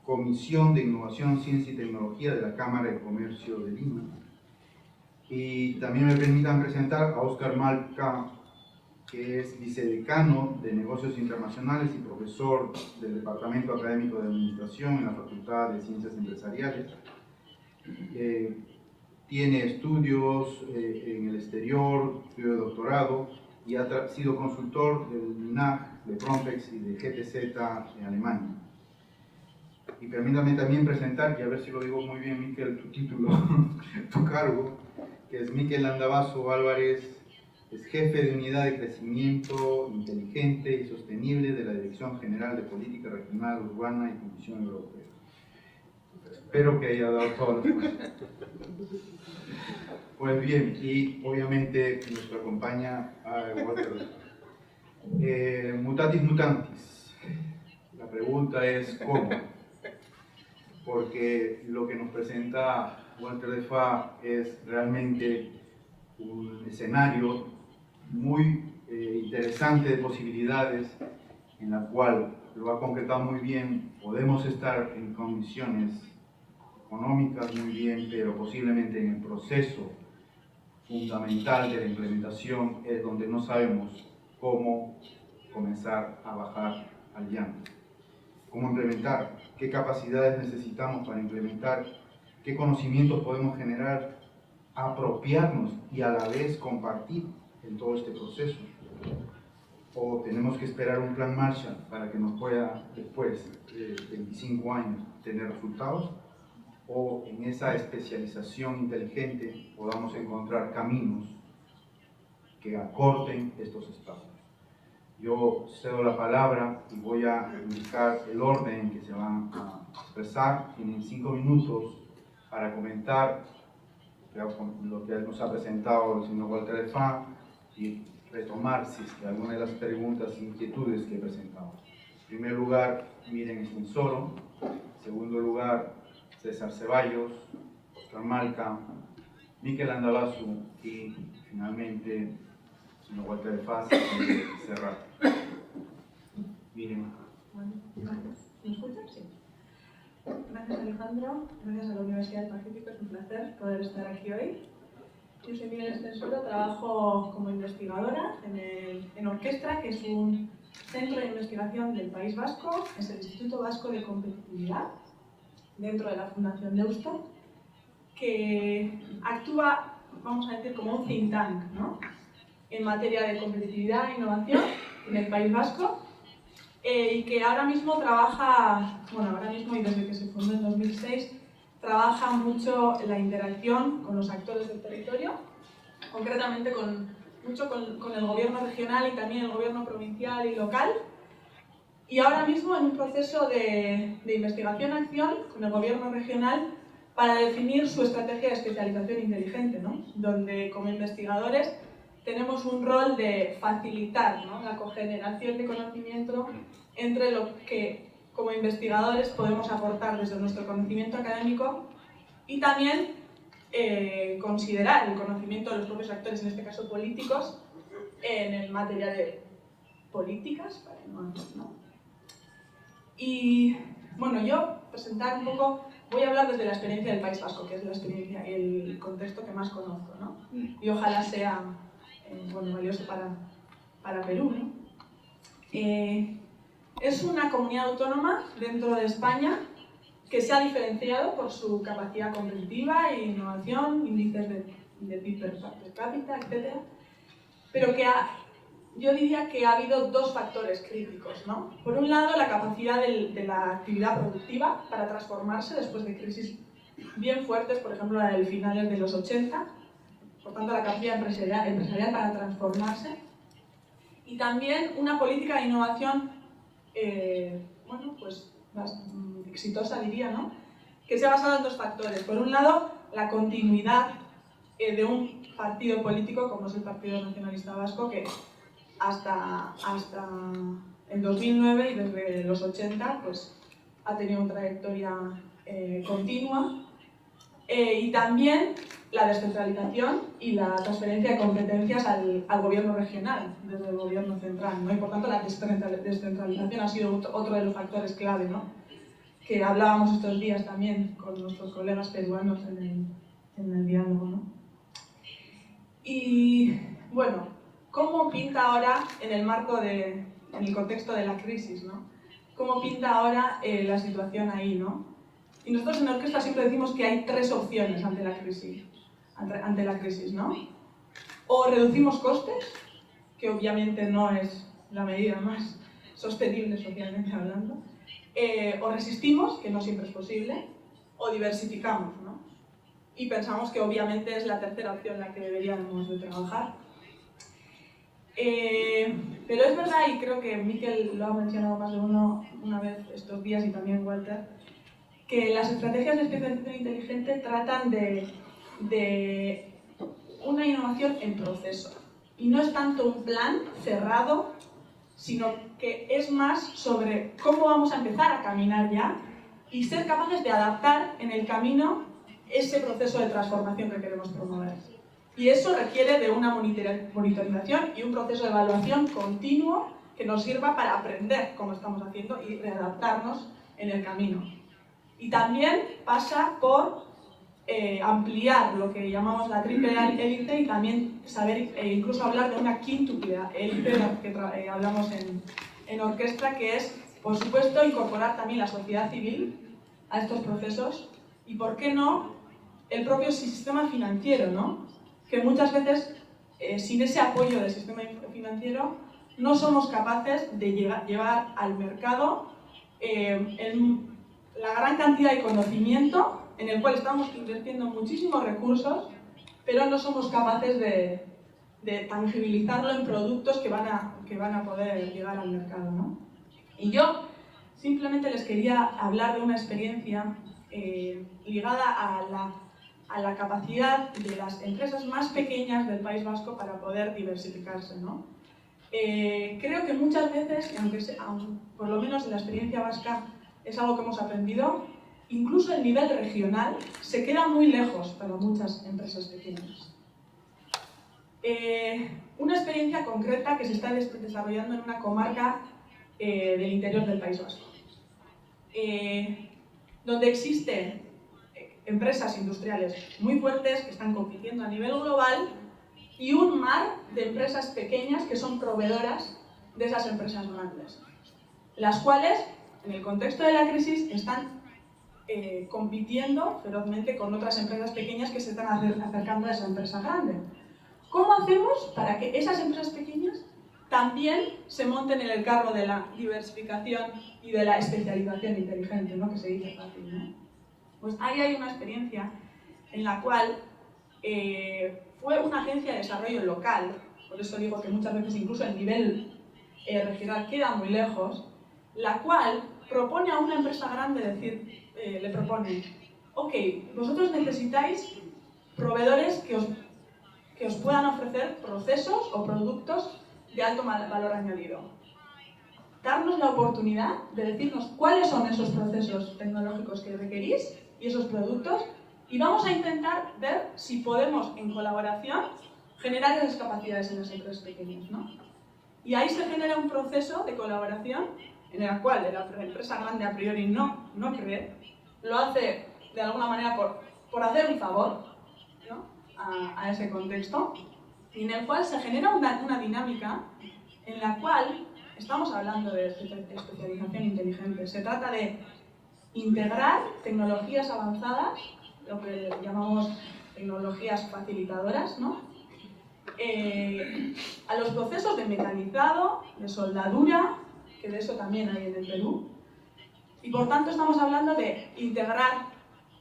[SPEAKER 2] Comisión de Innovación, Ciencia y Tecnología de la Cámara de Comercio de Lima. Y también me permitan presentar a Óscar Malca, que es vicedecano de Negocios Internacionales y profesor del Departamento Académico de Administración en la Facultad de Ciencias Empresariales. Tiene estudios en el exterior, estudio de doctorado, y ha sido consultor del MINAG, de Frontex y de GTZ en Alemania. Y permítame también presentar, y a ver si lo digo muy bien, Miquel, tu título, tu cargo, que es Miquel Andabaso Álvarez, es jefe de Unidad de Crecimiento Inteligente y Sostenible de la Dirección General de Política Regional, Urbana y Comisión Europea. Espero que haya dado todas las cosas. Pues bien, y obviamente nos acompaña Walter. Mutatis mutantis. La pregunta es ¿cómo? Porque lo que nos presenta Walter de Faa es realmente un escenario muy interesante de posibilidades, en la cual lo ha concretado muy bien. Podemos estar en condiciones económicas muy bien, pero posiblemente en el proceso fundamental de la implementación es donde no sabemos cómo comenzar a bajar al llano. ¿Cómo implementar? ¿Qué capacidades necesitamos para implementar? ¿Qué conocimientos podemos generar? Apropiarnos y a la vez compartir en todo este proceso. O tenemos que esperar un plan Marshall para que nos pueda, después de 25 años, tener resultados, o en esa especialización inteligente podamos encontrar caminos que acorten estos espacios. Yo cedo la palabra y voy a indicar el orden en que se van a expresar. Tienen 5 minutos para comentar lo que nos ha presentado el señor Walter de Faa y retomar si es que alguna de las preguntas e inquietudes que he presentado. En primer lugar, Miren Estensoro. En segundo lugar, César Ceballos, Óscar Malca, Miquel Andabaso y finalmente el señor Walter de Faa y cerrar. Miren.
[SPEAKER 5] Bueno, gracias. ¿Me escuchan? Sí. Gracias, Alejandro. Gracias a la Universidad del Pacífico. Es un placer poder estar aquí hoy. Yo soy Miren Estensoro, trabajo como investigadora en Orquestra, que es un centro de investigación del País Vasco. Es el Instituto Vasco de Competitividad, dentro de la Fundación Deusto, que actúa, vamos a decir, como un think tank, ¿no?, en materia de competitividad e innovación en el País Vasco, y que ahora mismo trabaja, bueno, ahora mismo y desde que se fundó en 2006, trabaja mucho en la interacción con los actores del territorio, concretamente mucho con el gobierno regional y también el gobierno provincial y local, y ahora mismo en un proceso de investigación-acción con el gobierno regional para definir su estrategia de especialización inteligente, ¿no?, donde como investigadores tenemos un rol de facilitar, ¿no?, la cogeneración de conocimiento entre lo que como investigadores podemos aportar desde nuestro conocimiento académico y también considerar el conocimiento de los propios actores, en este caso políticos, en materia de políticas, ¿no? Y bueno, yo presentar un poco, voy a hablar desde la experiencia del País Vasco, que es la experiencia, el contexto que más conozco, ¿no? Y ojalá sea bueno, valioso para Perú, ¿no? Es una comunidad autónoma dentro de España que se ha diferenciado por su capacidad competitiva e innovación, índices de PIB per cápita, etc. Pero que yo diría que ha habido dos factores críticos, ¿no? Por un lado, la capacidad de la actividad productiva para transformarse después de crisis bien fuertes, por ejemplo la de finales de los 80, por tanto la capacidad empresarial para transformarse, y también una política de innovación bueno, pues exitosa, diría, ¿no? Que se ha basado en dos factores. Por un lado, la continuidad de un partido político como es el Partido Nacionalista Vasco, que hasta el 2009 y desde los 80 pues, ha tenido una trayectoria continua, y también la descentralización y la transferencia de competencias al gobierno regional desde el gobierno central, ¿no? Y por tanto la descentralización ha sido otro de los factores clave, ¿no? Que hablábamos estos días también con nuestros colegas peruanos en el diálogo, ¿no? Y bueno, ¿cómo pinta ahora en el contexto de la crisis, ¿no? ¿Cómo pinta ahora la situación ahí, ¿no? Y nosotros en Orquestra siempre decimos que hay tres opciones ante la crisis, ¿no? O reducimos costes, que obviamente no es la medida más sostenible socialmente hablando, o resistimos, que no siempre es posible, o diversificamos, ¿no? Y pensamos que obviamente es la tercera opción la que deberíamos de trabajar. Pero es verdad, y creo que Mikel lo ha mencionado más de una vez estos días y también Walter, que las estrategias de especialización inteligente tratan de una innovación en proceso. Y no es tanto un plan cerrado, sino que es más sobre cómo vamos a empezar a caminar ya y ser capaces de adaptar en el camino ese proceso de transformación que queremos promover. Y eso requiere de una monitorización y un proceso de evaluación continuo que nos sirva para aprender cómo estamos haciendo y readaptarnos en el camino. Y también pasa por ampliar lo que llamamos la triple hélice y también saber incluso hablar de una quíntuple hélice que hablamos en Orquestra, que es, por supuesto, incorporar también la sociedad civil a estos procesos y, ¿por qué no?, el propio sistema financiero, ¿no? Que muchas veces, sin ese apoyo del sistema financiero, no somos capaces de llevar al mercado la gran cantidad de conocimiento en el cual estamos invirtiendo muchísimos recursos, pero no somos capaces de tangibilizarlo en productos que van a poder llegar al mercado, ¿no? Y yo simplemente les quería hablar de una experiencia ligada a la capacidad de las empresas más pequeñas del País Vasco para poder diversificarse, ¿no? Creo que muchas veces, aunque por lo menos en la experiencia vasca es algo que hemos aprendido, incluso el nivel regional se queda muy lejos para muchas empresas pequeñas. Una experiencia concreta que se está desarrollando en una comarca del interior del País Vasco, donde existen empresas industriales muy fuertes que están compitiendo a nivel global y un mar de empresas pequeñas que son proveedoras de esas empresas grandes, las cuales, en el contexto de la crisis, están compitiendo ferozmente con otras empresas pequeñas que se están acercando a esa empresa grande. ¿Cómo hacemos para que esas empresas pequeñas también se monten en el carro de la diversificación y de la especialización inteligente, ¿no? Que se dice fácil, ¿no? Pues ahí hay una experiencia en la cual fue una agencia de desarrollo local, por eso digo que muchas veces incluso el nivel regional queda muy lejos, la cual propone a una empresa grande, le propone, ok, vosotros necesitáis proveedores que os puedan ofrecer procesos o productos de alto valor añadido. Darnos la oportunidad de decirnos cuáles son esos procesos tecnológicos que requerís y esos productos, y vamos a intentar ver si podemos, en colaboración, generar esas capacidades en las empresas pequeñas, ¿no? Y ahí se genera un proceso de colaboración en el cual la empresa grande a priori no cree, lo hace de alguna manera por hacer un favor, ¿no?, a ese contexto, y en el cual se genera una dinámica en la cual estamos hablando de especialización inteligente. Se trata de integrar tecnologías avanzadas, lo que llamamos tecnologías facilitadoras, ¿no? A los procesos de mecanizado, de soldadura, que de eso también hay en el Perú. Y por tanto estamos hablando de integrar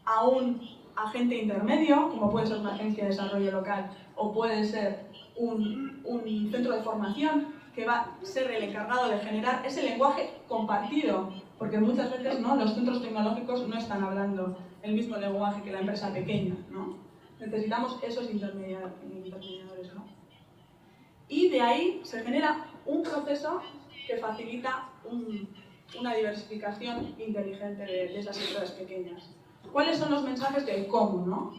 [SPEAKER 5] a un agente intermedio, como puede ser una agencia de desarrollo local o puede ser un centro de formación que va a ser el encargado de generar ese lenguaje compartido, porque muchas veces, ¿no?, los centros tecnológicos no están hablando el mismo lenguaje que la empresa pequeña, ¿no? Necesitamos esos intermediadores, ¿no? Y de ahí se genera un proceso que facilita una diversificación inteligente de esas empresas pequeñas. ¿Cuáles son los mensajes del cómo, no?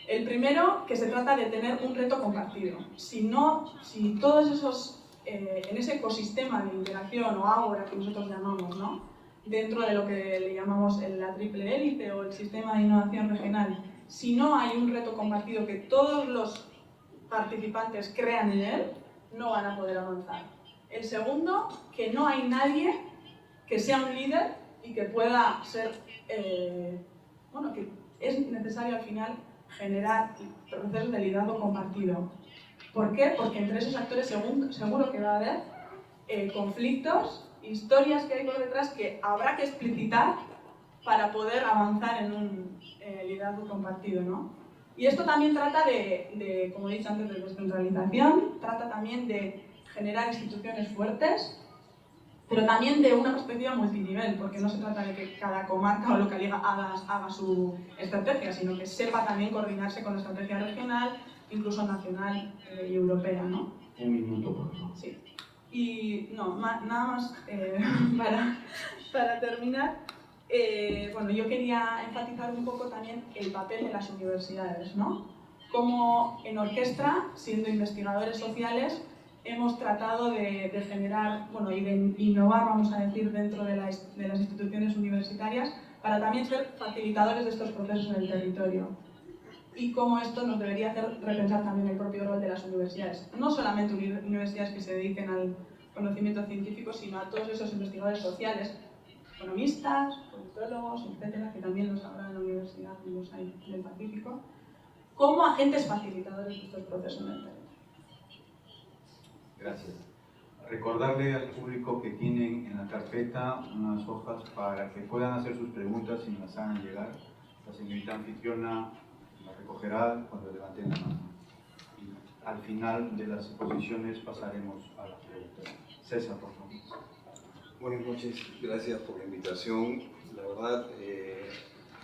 [SPEAKER 5] El primero, que se trata de tener un reto compartido. Si todos esos, en ese ecosistema de interacción o ágora que nosotros llamamos, ¿no?, dentro de lo que le llamamos la triple hélice o el sistema de innovación regional, si no hay un reto compartido que todos los participantes crean en él, no van a poder avanzar. El segundo, que no hay nadie que sea un líder y que pueda ser, bueno, que es necesario al final generar procesos de liderazgo compartido. ¿Por qué? Porque entre esos actores seguro que va a haber conflictos, historias que hay por detrás que habrá que explicitar para poder avanzar en un liderazgo compartido, ¿no? Y esto también trata de, como he dicho antes, de descentralización, trata también de generar instituciones fuertes, pero también de una perspectiva multinivel, porque no se trata de que cada comarca o localidad haga su estrategia, sino que sepa también coordinarse con la estrategia regional, incluso nacional y europea, ¿no?
[SPEAKER 1] Un minuto, por favor.
[SPEAKER 5] Sí. Y no, nada más para terminar. Bueno, yo quería enfatizar un poco también el papel de las universidades, ¿no? Como en Orquestra, siendo investigadores sociales, hemos tratado de generar, bueno, y de innovar, vamos a decir, dentro de las instituciones universitarias para también ser facilitadores de estos procesos en el territorio. Y cómo esto nos debería hacer repensar también el propio rol de las universidades. No solamente universidades que se dediquen al conocimiento científico, sino a todos esos investigadores sociales, economistas, politólogos, etcétera, que también los habrá en la Universidad del Pacífico, como agentes facilitadores de estos procesos en el territorio.
[SPEAKER 2] Gracias. Recordarle al público que tienen en la carpeta unas hojas para que puedan hacer sus preguntas y nos las hagan llegar. La señorita anfitriona las recogerá cuando levanten la mano. Y al final de las exposiciones pasaremos a las preguntas. César, por favor.
[SPEAKER 6] Buenas noches, gracias por la invitación. La verdad,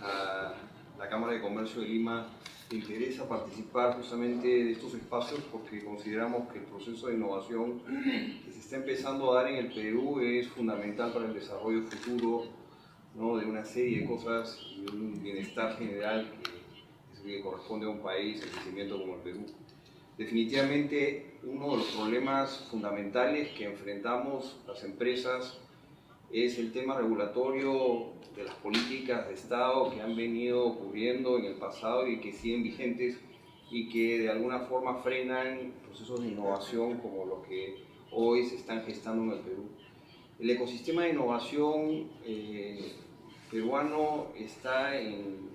[SPEAKER 6] a la Cámara de Comercio de Lima le interesa participar justamente de estos espacios porque consideramos que el proceso de innovación que se está empezando a dar en el Perú es fundamental para el desarrollo futuro, ¿no?, de una serie de cosas y un bienestar general que corresponde a un país en crecimiento como el Perú. Definitivamente uno de los problemas fundamentales que enfrentamos las empresas es el tema regulatorio de las políticas de Estado que han venido ocurriendo en el pasado y que siguen vigentes y que de alguna forma frenan procesos de innovación como los que hoy se están gestando en el Perú. El ecosistema de innovación peruano está en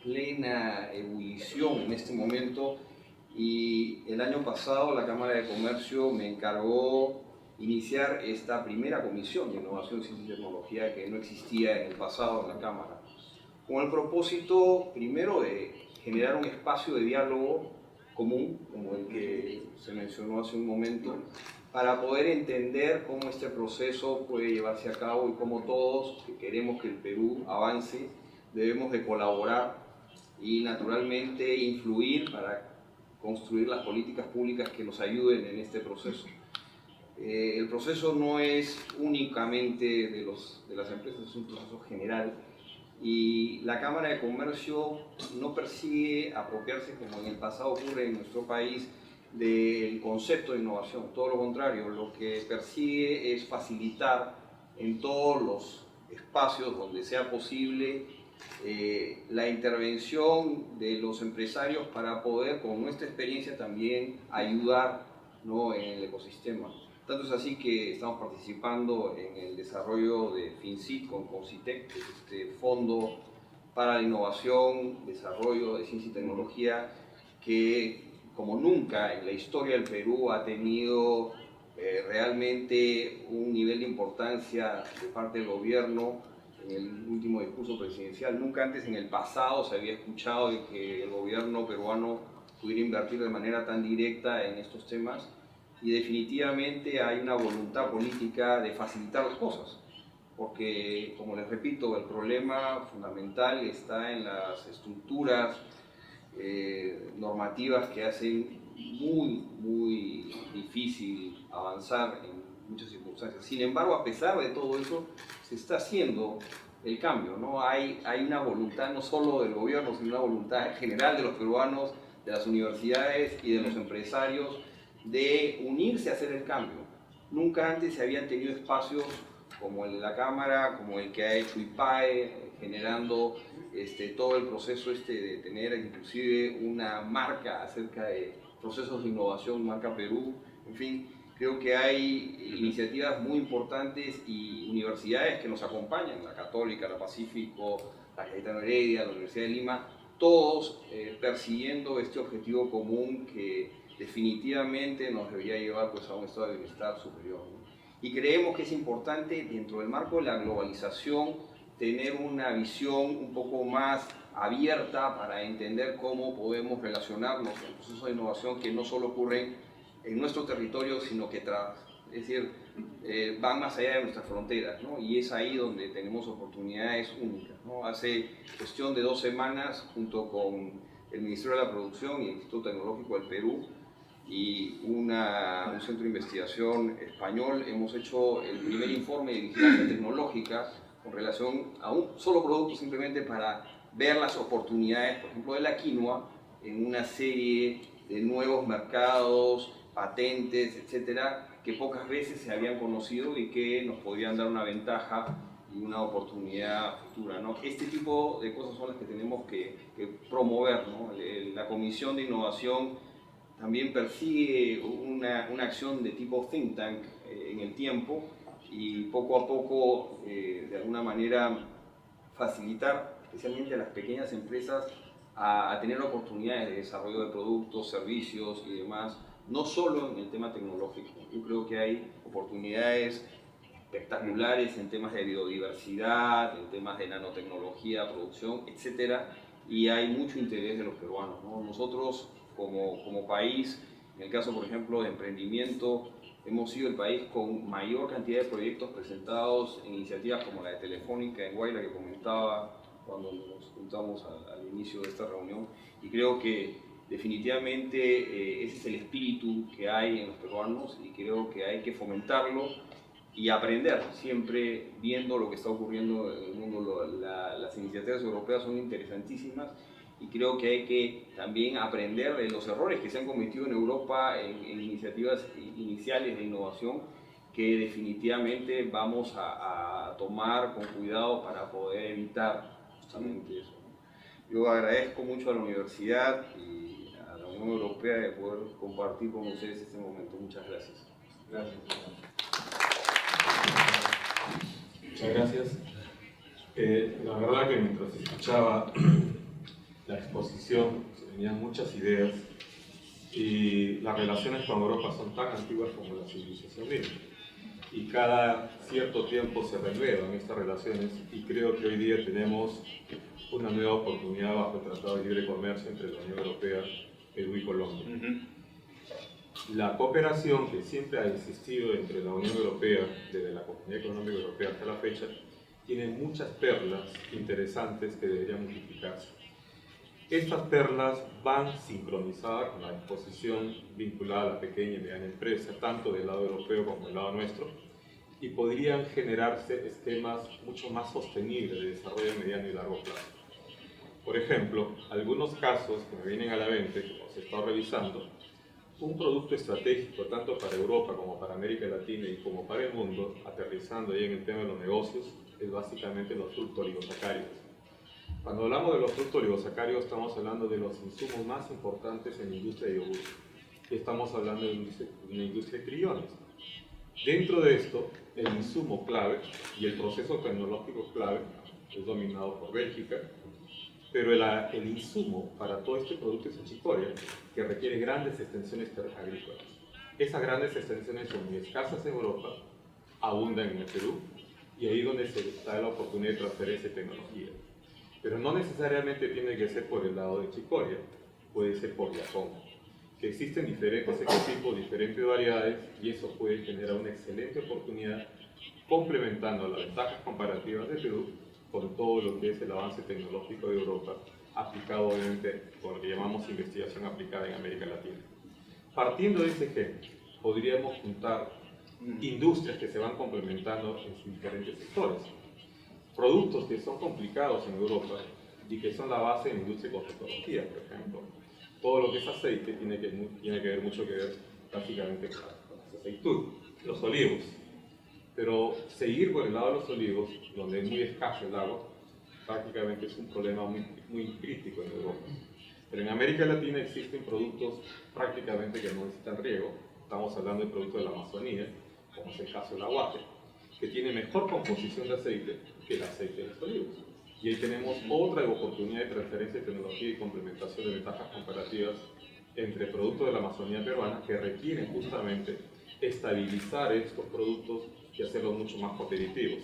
[SPEAKER 6] plena ebullición en este momento y el año pasado la Cámara de Comercio me encargó iniciar esta primera comisión de innovación, ciencia y tecnología que no existía en el pasado en la Cámara, con el propósito primero de generar un espacio de diálogo común, como el que se mencionó hace un momento, para poder entender cómo este proceso puede llevarse a cabo y cómo todos que queremos que el Perú avance debemos de colaborar y naturalmente influir para construir las políticas públicas que nos ayuden en este proceso. El proceso no es únicamente de las empresas, es un proceso general y la Cámara de Comercio no persigue apropiarse, como en el pasado ocurre en nuestro país, del concepto de innovación. Todo lo contrario, lo que persigue es facilitar en todos los espacios donde sea posible la intervención de los empresarios para poder, con nuestra experiencia, también ayudar, ¿no?, en el ecosistema. Tanto es así que estamos participando en el desarrollo de FinCit con CITEC, que es este fondo para la innovación, desarrollo de ciencia y tecnología, que como nunca en la historia del Perú ha tenido realmente un nivel de importancia de parte del gobierno. En el último discurso presidencial, nunca antes en el pasado se había escuchado de que el gobierno peruano pudiera invertir de manera tan directa en estos temas, y definitivamente hay una voluntad política de facilitar las cosas, porque, como les repito, el problema fundamental está en las estructuras normativas que hacen muy difícil avanzar en muchas circunstancias. Sin embargo, a pesar de todo eso, se está haciendo el cambio, ¿no? Hay una voluntad no solo del gobierno, sino una voluntad general de los peruanos, de las universidades y de los empresarios de unirse a hacer el cambio. Nunca antes se habían tenido espacios como el de la Cámara, como el que ha hecho IPAE, generando todo el proceso de tener inclusive una marca acerca de procesos de innovación, marca Perú. En fin, creo que hay iniciativas muy importantes y universidades que nos acompañan, la Católica, la Pacífico, la Cayetano Heredia, la Universidad de Lima, todos persiguiendo este objetivo común que definitivamente nos debería llevar pues, a un estado de bienestar superior, ¿no? Y creemos que es importante, dentro del marco de la globalización, tener una visión un poco más abierta para entender cómo podemos relacionarnos en procesos de innovación que no solo ocurren en nuestro territorio, sino que van más allá de nuestras fronteras, ¿no? Y es ahí donde tenemos oportunidades únicas, ¿no? Hace cuestión de 2 semanas, junto con el Ministerio de la Producción y el Instituto Tecnológico del Perú y un centro de investigación español, hemos hecho el primer informe de vigilancia tecnológica con relación a un solo producto, simplemente para ver las oportunidades, por ejemplo, de la quinoa en una serie de nuevos mercados, patentes, etcétera, que pocas veces se habían conocido y que nos podrían dar una ventaja y una oportunidad futura, ¿no? Este tipo de cosas son las que tenemos que promover, ¿no? La Comisión de Innovación también persigue una acción de tipo think tank en el tiempo, y poco a poco, de alguna manera, facilitar especialmente a las pequeñas empresas a tener oportunidades de desarrollo de productos, servicios y demás, no solo en el tema tecnológico. Yo creo que hay oportunidades espectaculares en temas de biodiversidad, en temas de nanotecnología, producción, etcétera, y hay mucho interés de los peruanos, ¿no? Nosotros, como país, en el caso, por ejemplo, de emprendimiento, hemos sido el país con mayor cantidad de proyectos presentados en iniciativas como la de Telefónica en Huayla, que comentaba cuando nos juntamos al inicio de esta reunión, y creo que definitivamente ese es el espíritu que hay en los peruanos, y creo que hay que fomentarlo y aprender, siempre viendo lo que está ocurriendo en el mundo. Las iniciativas europeas son interesantísimas, y creo que hay que también aprender de los errores que se han cometido en Europa en iniciativas iniciales de innovación, que definitivamente vamos a tomar con cuidado para poder evitar justamente eso. Yo agradezco mucho a la universidad y a la Unión Europea de poder compartir con ustedes este momento. Muchas gracias.
[SPEAKER 1] Gracias.
[SPEAKER 7] Muchas gracias. La verdad que mientras escuchaba la exposición se venían muchas ideas, y las relaciones con Europa son tan antiguas como la civilización misma, y cada cierto tiempo se renuevan estas relaciones, y creo que hoy día tenemos una nueva oportunidad bajo el Tratado de Libre Comercio entre la Unión Europea, Perú y Colombia. La cooperación que siempre ha existido entre la Unión Europea, desde la Comunidad Económica Europea hasta la fecha, tiene muchas perlas interesantes que deberían multiplicarse. Estas perlas van sincronizadas con la disposición vinculada a la pequeña y mediana empresa, tanto del lado europeo como del lado nuestro, y podrían generarse esquemas mucho más sostenibles de desarrollo a mediano y largo plazo. Por ejemplo, algunos casos que me vienen a la mente, que hemos estado revisando, un producto estratégico tanto para Europa como para América Latina y como para el mundo, aterrizando ahí en el tema de los negocios, es básicamente los fructoligosacáridos. Cuando hablamos de los fructoligosacáridos, estamos hablando de los insumos más importantes en la industria de yogur. Estamos hablando de una industria de trillones. Dentro de esto, el insumo clave y el proceso tecnológico clave es dominado por Bélgica, pero el insumo para todo este producto es achicoria, que requiere grandes extensiones agrícolas. Esas grandes extensiones son muy escasas en Europa, abundan en el Perú, y ahí es donde se da la oportunidad de transferencia de tecnología. Pero no necesariamente tiene que ser por el lado de achicoria, puede ser por Japón, que existen diferentes ecotipos, diferentes variedades, y eso puede generar una excelente oportunidad complementando las ventajas comparativas de Perú con todo lo que es el avance tecnológico de Europa, aplicado obviamente por lo que llamamos investigación aplicada en América Latina. Partiendo de ese ejemplo, podríamos juntar industrias que se van complementando en sus diferentes sectores. Productos que son complicados en Europa y que son la base de la industria de cosmetología, por ejemplo. Todo lo que es aceite tiene mucho que ver básicamente con las aceitunas, los olivos. Pero seguir por el lado de los olivos, donde es muy escaso el agua, prácticamente es un problema muy crítico en Europa. Pero en América Latina existen productos prácticamente que no necesitan riego. Estamos hablando de productos de la Amazonía, como es el caso del aguaje, que tiene mejor composición de aceite que el aceite de los olivos. Y ahí tenemos otra oportunidad de transferencia de tecnología y complementación de ventajas comparativas entre productos de la Amazonía peruana que requieren justamente estabilizar estos productos y hacerlos mucho más competitivos.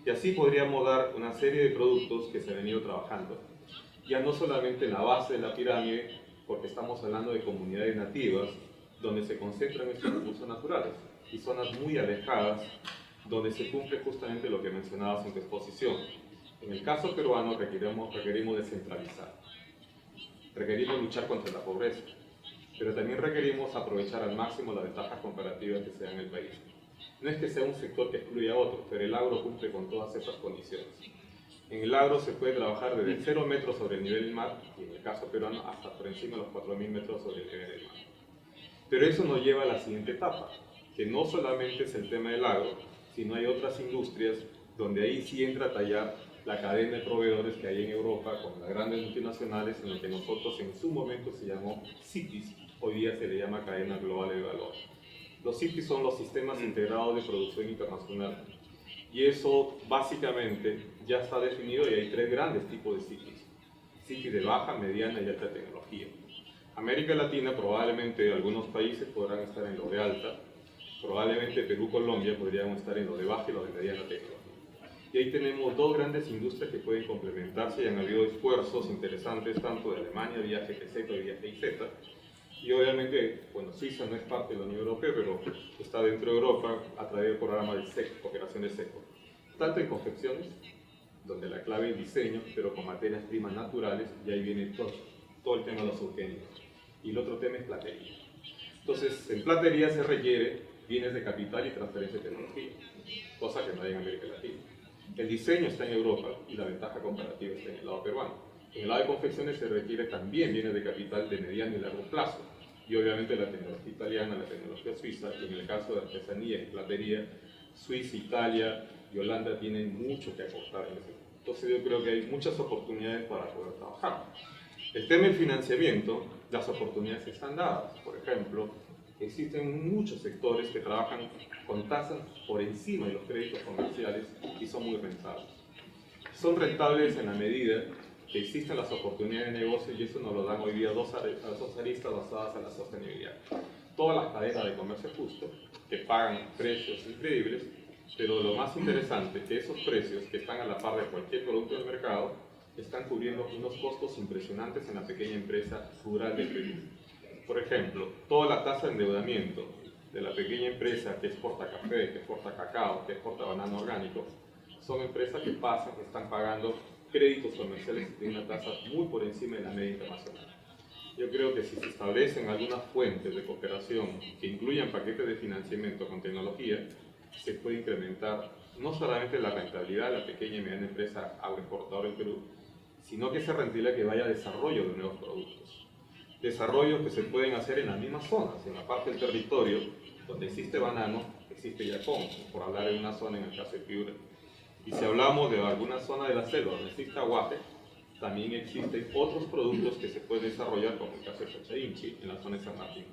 [SPEAKER 7] Y así podríamos dar una serie de productos que se han venido trabajando, ya no solamente en la base de la pirámide, porque estamos hablando de comunidades nativas, donde se concentran estos recursos naturales, y zonas muy alejadas, donde se cumple justamente lo que mencionabas en tu exposición. En el caso peruano requerimos descentralizar, requerimos luchar contra la pobreza, pero también requerimos aprovechar al máximo las ventajas comparativas que se dan en el país. No es que sea un sector que excluya a otro, pero el agro cumple con todas esas condiciones. En el agro se puede trabajar desde 0 metros sobre el nivel del mar, y en el caso peruano hasta por encima de los 4.000 metros sobre el nivel del mar. Pero eso nos lleva a la siguiente etapa, que no solamente es el tema del agro, sino hay otras industrias donde ahí sí entra a tallar la cadena de proveedores que hay en Europa con las grandes multinacionales, en lo que nosotros en su momento se llamó CITES, hoy día se le llama cadena global de valor. Los CITES son los sistemas integrados de producción internacional, y eso básicamente ya está definido y hay 3 grandes tipos de CITES: CITES de baja, mediana y alta tecnología. América Latina probablemente algunos países podrán estar en lo de alta, probablemente Perú, Colombia podrían estar en lo de baja y lo de mediana tecnología. Y ahí tenemos 2 grandes industrias que pueden complementarse y han habido esfuerzos interesantes tanto de Alemania vía GPZ y vía GIZ. Y obviamente, bueno, Suiza no es parte de la Unión Europea, pero está dentro de Europa a través del programa del SEC, Cooperación de SECO. Tanto en confecciones, donde la clave es diseño, pero con materias primas naturales, y ahí viene todo el tema de los subgénicos. Y el otro tema es platería. Entonces, en platería se requiere bienes de capital y transferencia de tecnología, cosa que no hay en América Latina. El diseño está en Europa y la ventaja comparativa está en el lado peruano. En el lado de confecciones se requiere también bienes de capital de mediano y largo plazo, y obviamente la tecnología italiana, la tecnología suiza, y en el caso de artesanía y platería, Suiza, Italia y Holanda tienen mucho que aportar en ese tema. Entonces yo creo que hay muchas oportunidades para poder trabajar. El tema del financiamiento, las oportunidades están dadas. Por ejemplo, existen muchos sectores que trabajan con tasas por encima de los créditos comerciales y son muy rentables. Son rentables en la medida que existen las oportunidades de negocio, y eso nos lo dan hoy día dos aristas basadas en la sostenibilidad. Todas las cadenas de comercio justo, que pagan precios increíbles, pero lo más interesante es que esos precios, que están a la par de cualquier producto del mercado, están cubriendo unos costos impresionantes en la pequeña empresa rural del Perú. Por ejemplo, toda la tasa de endeudamiento de la pequeña empresa que exporta café, que exporta cacao, que exporta banano orgánico, son empresas que están pagando créditos comerciales que tienen una tasa muy por encima de la media internacional. Yo creo que si se establecen algunas fuentes de cooperación que incluyan paquetes de financiamiento con tecnología, se puede incrementar no solamente la rentabilidad de la pequeña y mediana empresa agroexportadora en Perú, sino que esa rentabilidad que vaya a desarrollo de nuevos productos. Desarrollos que se pueden hacer en las mismas zonas, en la parte del territorio donde existe banano, existe yacón, por hablar de una zona en el caso de Piura. Y si hablamos de alguna zona de la selva donde existe aguaje, también existen otros productos que se pueden desarrollar, como el caso de Chachainchi, en la zona de San Martín.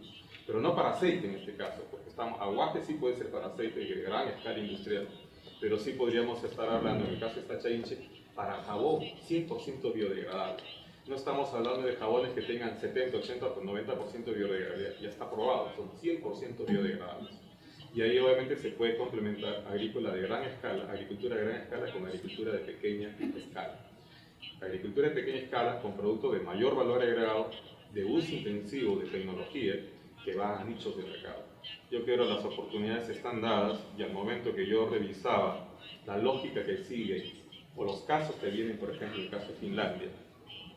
[SPEAKER 7] pero no para aceite en este caso, porque aguaje sí puede ser para aceite de gran escala industrial, pero sí podríamos estar hablando, en el caso de esta chainche, para jabón 100% biodegradable. No estamos hablando de jabones que tengan 70, 80 o 90% biodegradabilidad, ya está probado, son 100% biodegradables. Y ahí obviamente se puede complementar agrícola de gran escala, agricultura de gran escala con agricultura de pequeña escala. Agricultura de pequeña escala con productos de mayor valor agregado, de uso intensivo de tecnología que va a nichos de mercado. Yo creo que las oportunidades están dadas y al momento que yo revisaba la lógica que sigue o los casos que vienen, por ejemplo, el caso de Finlandia.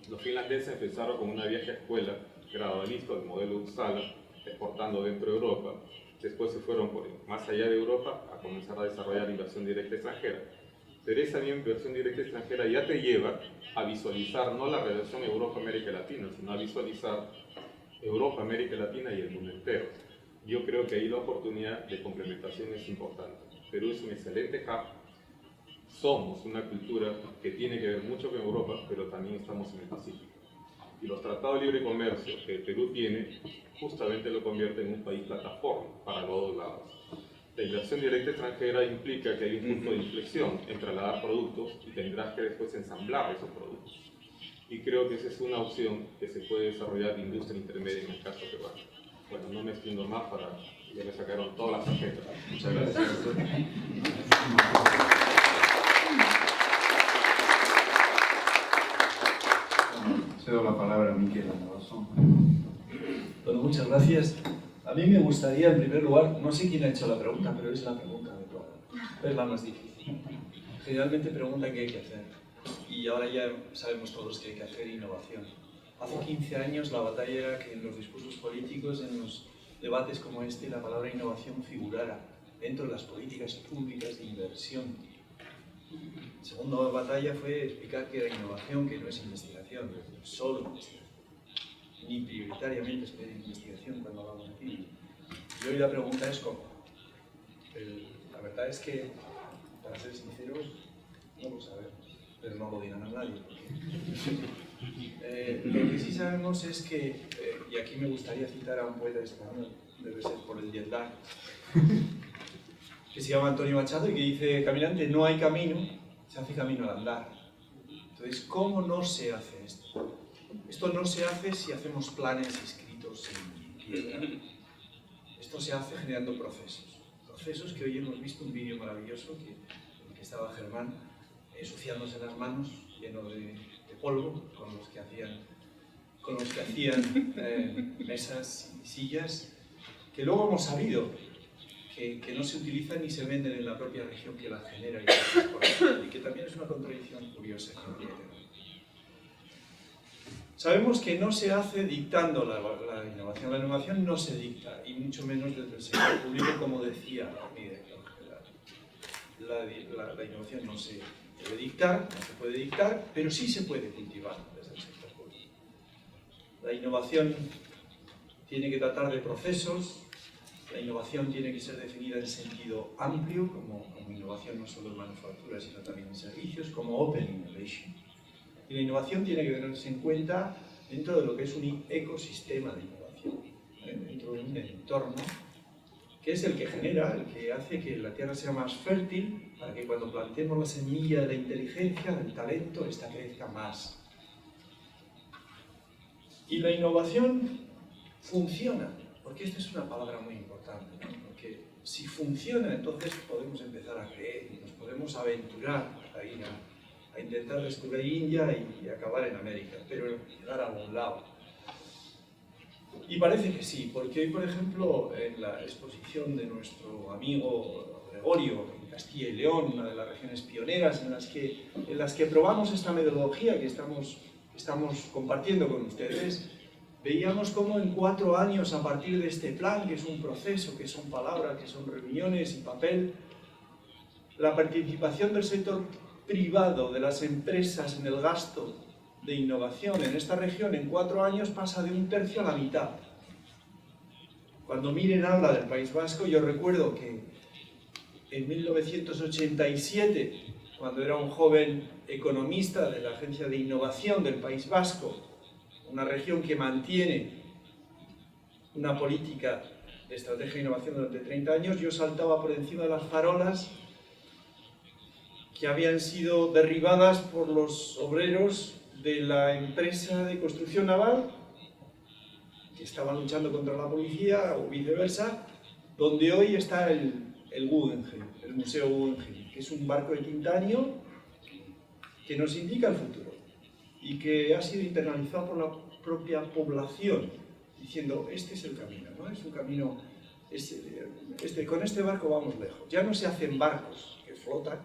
[SPEAKER 7] Los finlandeses empezaron con una vieja escuela gradualista del modelo Uppsala, exportando dentro de Europa. Después se fueron más allá de Europa a comenzar a desarrollar inversión directa extranjera. Pero esa misma inversión directa extranjera ya te lleva a visualizar no la relación Europa-América Latina, sino a visualizar Europa, América Latina y el mundo entero. Yo creo que ahí la oportunidad de complementación es importante. Perú es un excelente hub. Somos una cultura que tiene que ver mucho con Europa, pero también estamos en el Pacífico. Y los tratados de libre comercio que el Perú tiene, justamente lo convierte en un país plataforma para los dos lados. La inversión directa extranjera implica que hay un punto de inflexión en trasladar productos y tendrás que después ensamblar esos productos. Y creo que esa es una opción que se puede desarrollar de industria intermedia en el caso peruano. Bueno, no me extiendo más ya me sacaron todas las tarjetas.
[SPEAKER 1] Muchas gracias.
[SPEAKER 2] Cedo la palabra a Miquel Landavaso.
[SPEAKER 8] Bueno, muchas gracias. A mí me gustaría, en primer lugar, no sé quién ha hecho la pregunta, pero es la pregunta adecuada. Es la más difícil. Generalmente preguntan qué hay que hacer. Y ahora ya sabemos todos que hay que hacer innovación. Hace 15 años la batalla era que en los discursos políticos, en los debates como este, la palabra innovación figurara dentro de las políticas públicas de inversión. La segunda batalla fue explicar que era innovación, que no es investigación, solo investigación. Ni prioritariamente es investigación cuando hablamos de cine. Y hoy la pregunta es cómo. La verdad es que, para ser sinceros, no lo sabemos, pero no lo dirán a nadie. Lo que sí sabemos es que, y aquí me gustaría citar a un poeta español, debe ser por el jet lag, que se llama Antonio Machado y que dice: caminante, no hay camino, se hace camino al andar. Entonces, ¿cómo no se hace esto? Esto no se hace si hacemos planes escritos en piedra. Esto se hace generando procesos. Procesos que hoy hemos visto un vídeo maravilloso en el que estaba Germán ensuciándose las manos, lleno de polvo, con los que hacían mesas y sillas, que luego hemos sabido que no se utilizan ni se venden en la propia región que las genera y que también es una contradicción curiosa. Sabemos que no se hace dictando la innovación. La innovación no se dicta, y mucho menos desde el sector público, como decía mi director general. La innovación no se debe dictar, no se puede dictar, pero sí se puede cultivar desde el sector público. La innovación tiene que tratar de procesos, la innovación tiene que ser definida en sentido amplio, como innovación no solo en manufactura, sino también en servicios, como Open Innovation. Y la innovación tiene que tenerse en cuenta dentro de lo que es un ecosistema de innovación, dentro de un entorno que es el que genera, el que hace que la tierra sea más fértil, para que cuando plantemos la semilla de la inteligencia, del talento, esta crezca más. Y la innovación funciona, porque esta es una palabra muy importante, ¿no? Porque si funciona, entonces podemos empezar a creer y nos podemos aventurar a ir a intentar descubrir India y acabar en América, pero llegar a algún lado. Y parece que sí, porque hoy, por ejemplo, en la exposición de nuestro amigo Gregorio en Castilla y León, una de las regiones pioneras en las que probamos esta metodología que estamos compartiendo con ustedes, veíamos cómo en 4 años, a partir de este plan, que es un proceso, que son palabras, que son reuniones y papel, la participación del sector privado, de las empresas en el gasto de innovación en esta región en 4 años pasa de 1/3 a la mitad. Cuando Miren habla del País Vasco, yo recuerdo que en 1987, cuando era un joven economista de la Agencia de Innovación del País Vasco, una región que mantiene una política de estrategia de innovación durante 30 años, yo saltaba por encima de las farolas que habían sido derribadas por los obreros de la empresa de construcción naval que estaban luchando contra la policía o viceversa, donde hoy está el Guggenheim, el Museo Guggenheim, que es un barco de titanio que nos indica el futuro y que ha sido internalizado por la propia población, diciendo, este es el camino, ¿no? Es un camino, con este barco vamos lejos. Ya no se hacen barcos que flotan,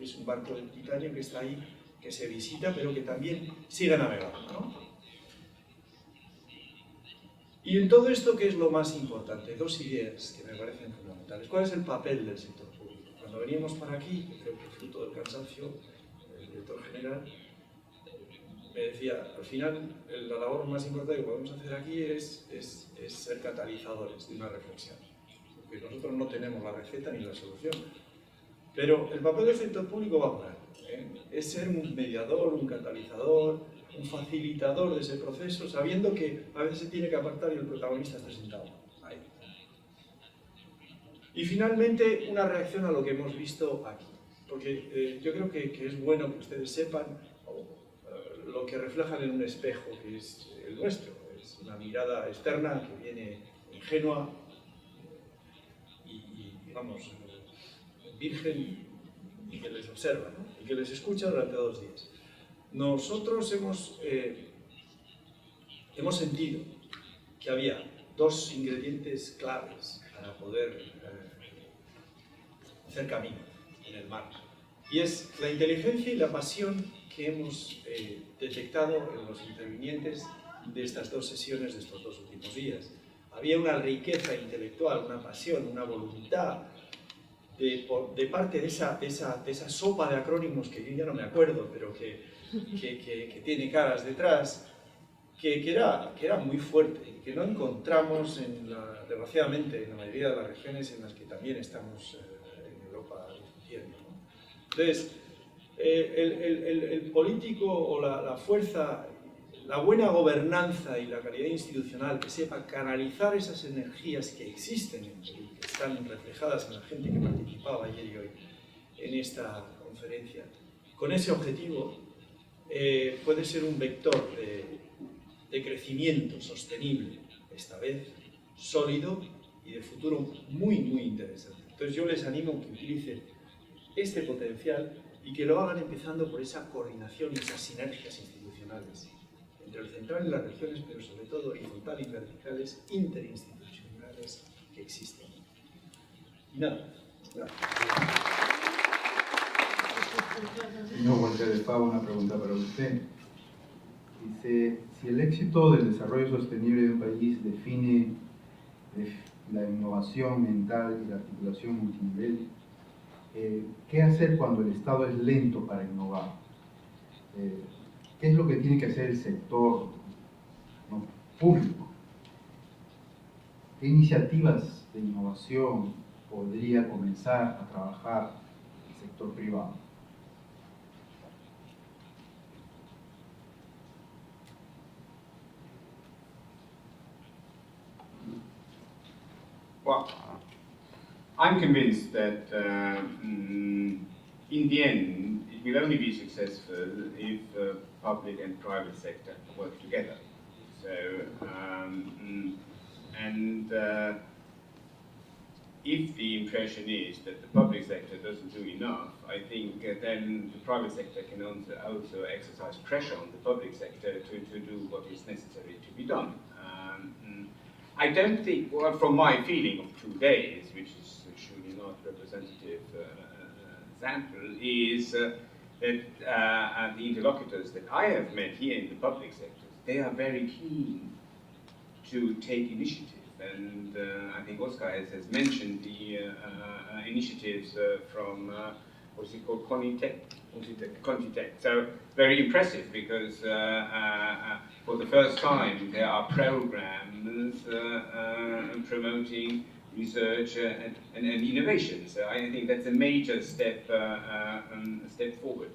[SPEAKER 8] es un barco de titanio que está ahí, que se visita, pero que también sigue navegando, ¿no? Y en todo esto, ¿qué es lo más importante? Dos ideas que me parecen fundamentales. ¿Cuál es el papel del sector público? Cuando veníamos para aquí, creo que fruto del cansancio, el director general me decía, al final, la labor más importante que podemos hacer aquí es ser catalizadores de una reflexión. Porque nosotros no tenemos la receta ni la solución. Pero el papel del sector público va por ahí, ¿eh? Es ser un mediador, un catalizador, un facilitador de ese proceso, sabiendo que a veces se tiene que apartar y el protagonista está sentado ahí. Y finalmente, una reacción a lo que hemos visto aquí. Porque yo creo que es bueno que ustedes sepan lo que reflejan en un espejo, que es el nuestro. Es una mirada externa que viene ingenua y digamos, virgen, y que les observa, ¿no? Y que les escucha durante 2 días. Nosotros hemos sentido que había 2 ingredientes claves para poder hacer camino en el mar. Y es la inteligencia y la pasión que hemos detectado en los intervinientes de estas 2 sesiones de estos 2 últimos días. Había una riqueza intelectual, una pasión, una voluntad de parte de esa sopa de acrónimos que yo ya no me acuerdo, pero que tiene caras detrás, que era muy fuerte y que no encontramos, desgraciadamente, en la mayoría de las regiones en las que también estamos en Europa discutiendo, ¿no? Entonces, el político o la fuerza, la buena gobernanza y la calidad institucional que sepa canalizar esas energías que existen en Perú, que están reflejadas en la gente que participaba ayer y hoy en esta conferencia, con ese objetivo puede ser un vector de crecimiento sostenible, esta vez sólido y de futuro muy, muy interesante. Entonces yo les animo a que utilicen este potencial y que lo hagan empezando por esa coordinación y esas sinergias institucionales entre el central y las regiones, pero sobre todo horizontales y verticales, interinstitucionales que existen. Y nada, gracias.
[SPEAKER 2] Señor Walter de Pavo, una pregunta para usted. Dice, si el éxito del desarrollo sostenible de un país define la innovación mental y la articulación multinivel, ¿qué hacer cuando el Estado es lento para innovar? ¿Qué es lo que tiene que hacer el sector público? ¿Qué iniciativas de innovación podría comenzar a trabajar el sector privado?
[SPEAKER 4] Well, I'm convinced that in the end, it will only be successful if public and private sector work together. So, if the impression is that the public sector doesn't do enough, I think then the private sector can also exercise pressure on the public sector to do what is necessary to be done. I don't think, well, from my feeling of 2 days, which is surely not representative sample, is that the interlocutors that I have met here in the public sector, they are very keen to take initiative. And I think Oscar has mentioned the initiatives from, what's it called, Contitech. So very impressive because for the first time there are programs promoting research and innovation. So I think that's a major step forward.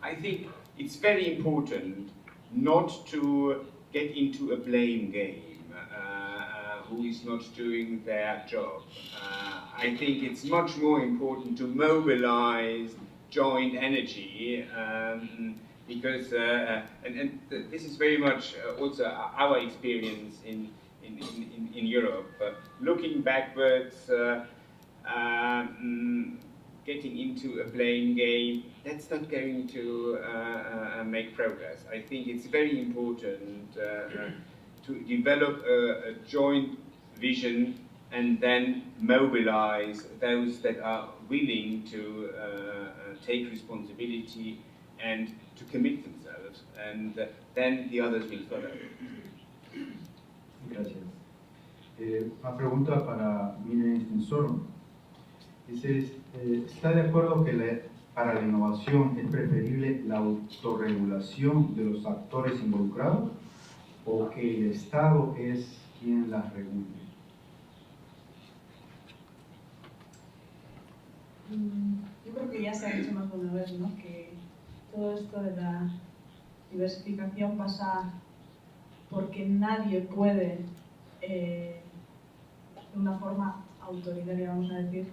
[SPEAKER 4] I think it's very important not to get into a blame game. who is not doing their job. I think it's much more important to mobilize joint energy because, and this is very much also our experience in Europe. Looking backwards, getting into a blame game, that's not going to make progress. I think it's very important to develop a joint vision and then mobilize those that are willing to take responsibility and to commit themselves, and then the others will follow.
[SPEAKER 2] Gracias. Una pregunta para Miriam Stensoro. Dice, ¿está de acuerdo que para la innovación es preferible la autorregulación de los actores involucrados o que el Estado es quien las regule?
[SPEAKER 5] Yo creo que ya se ha dicho más de una vez, ¿no? Que todo esto de la diversificación pasa porque nadie puede, de una forma autoritaria, vamos a decir,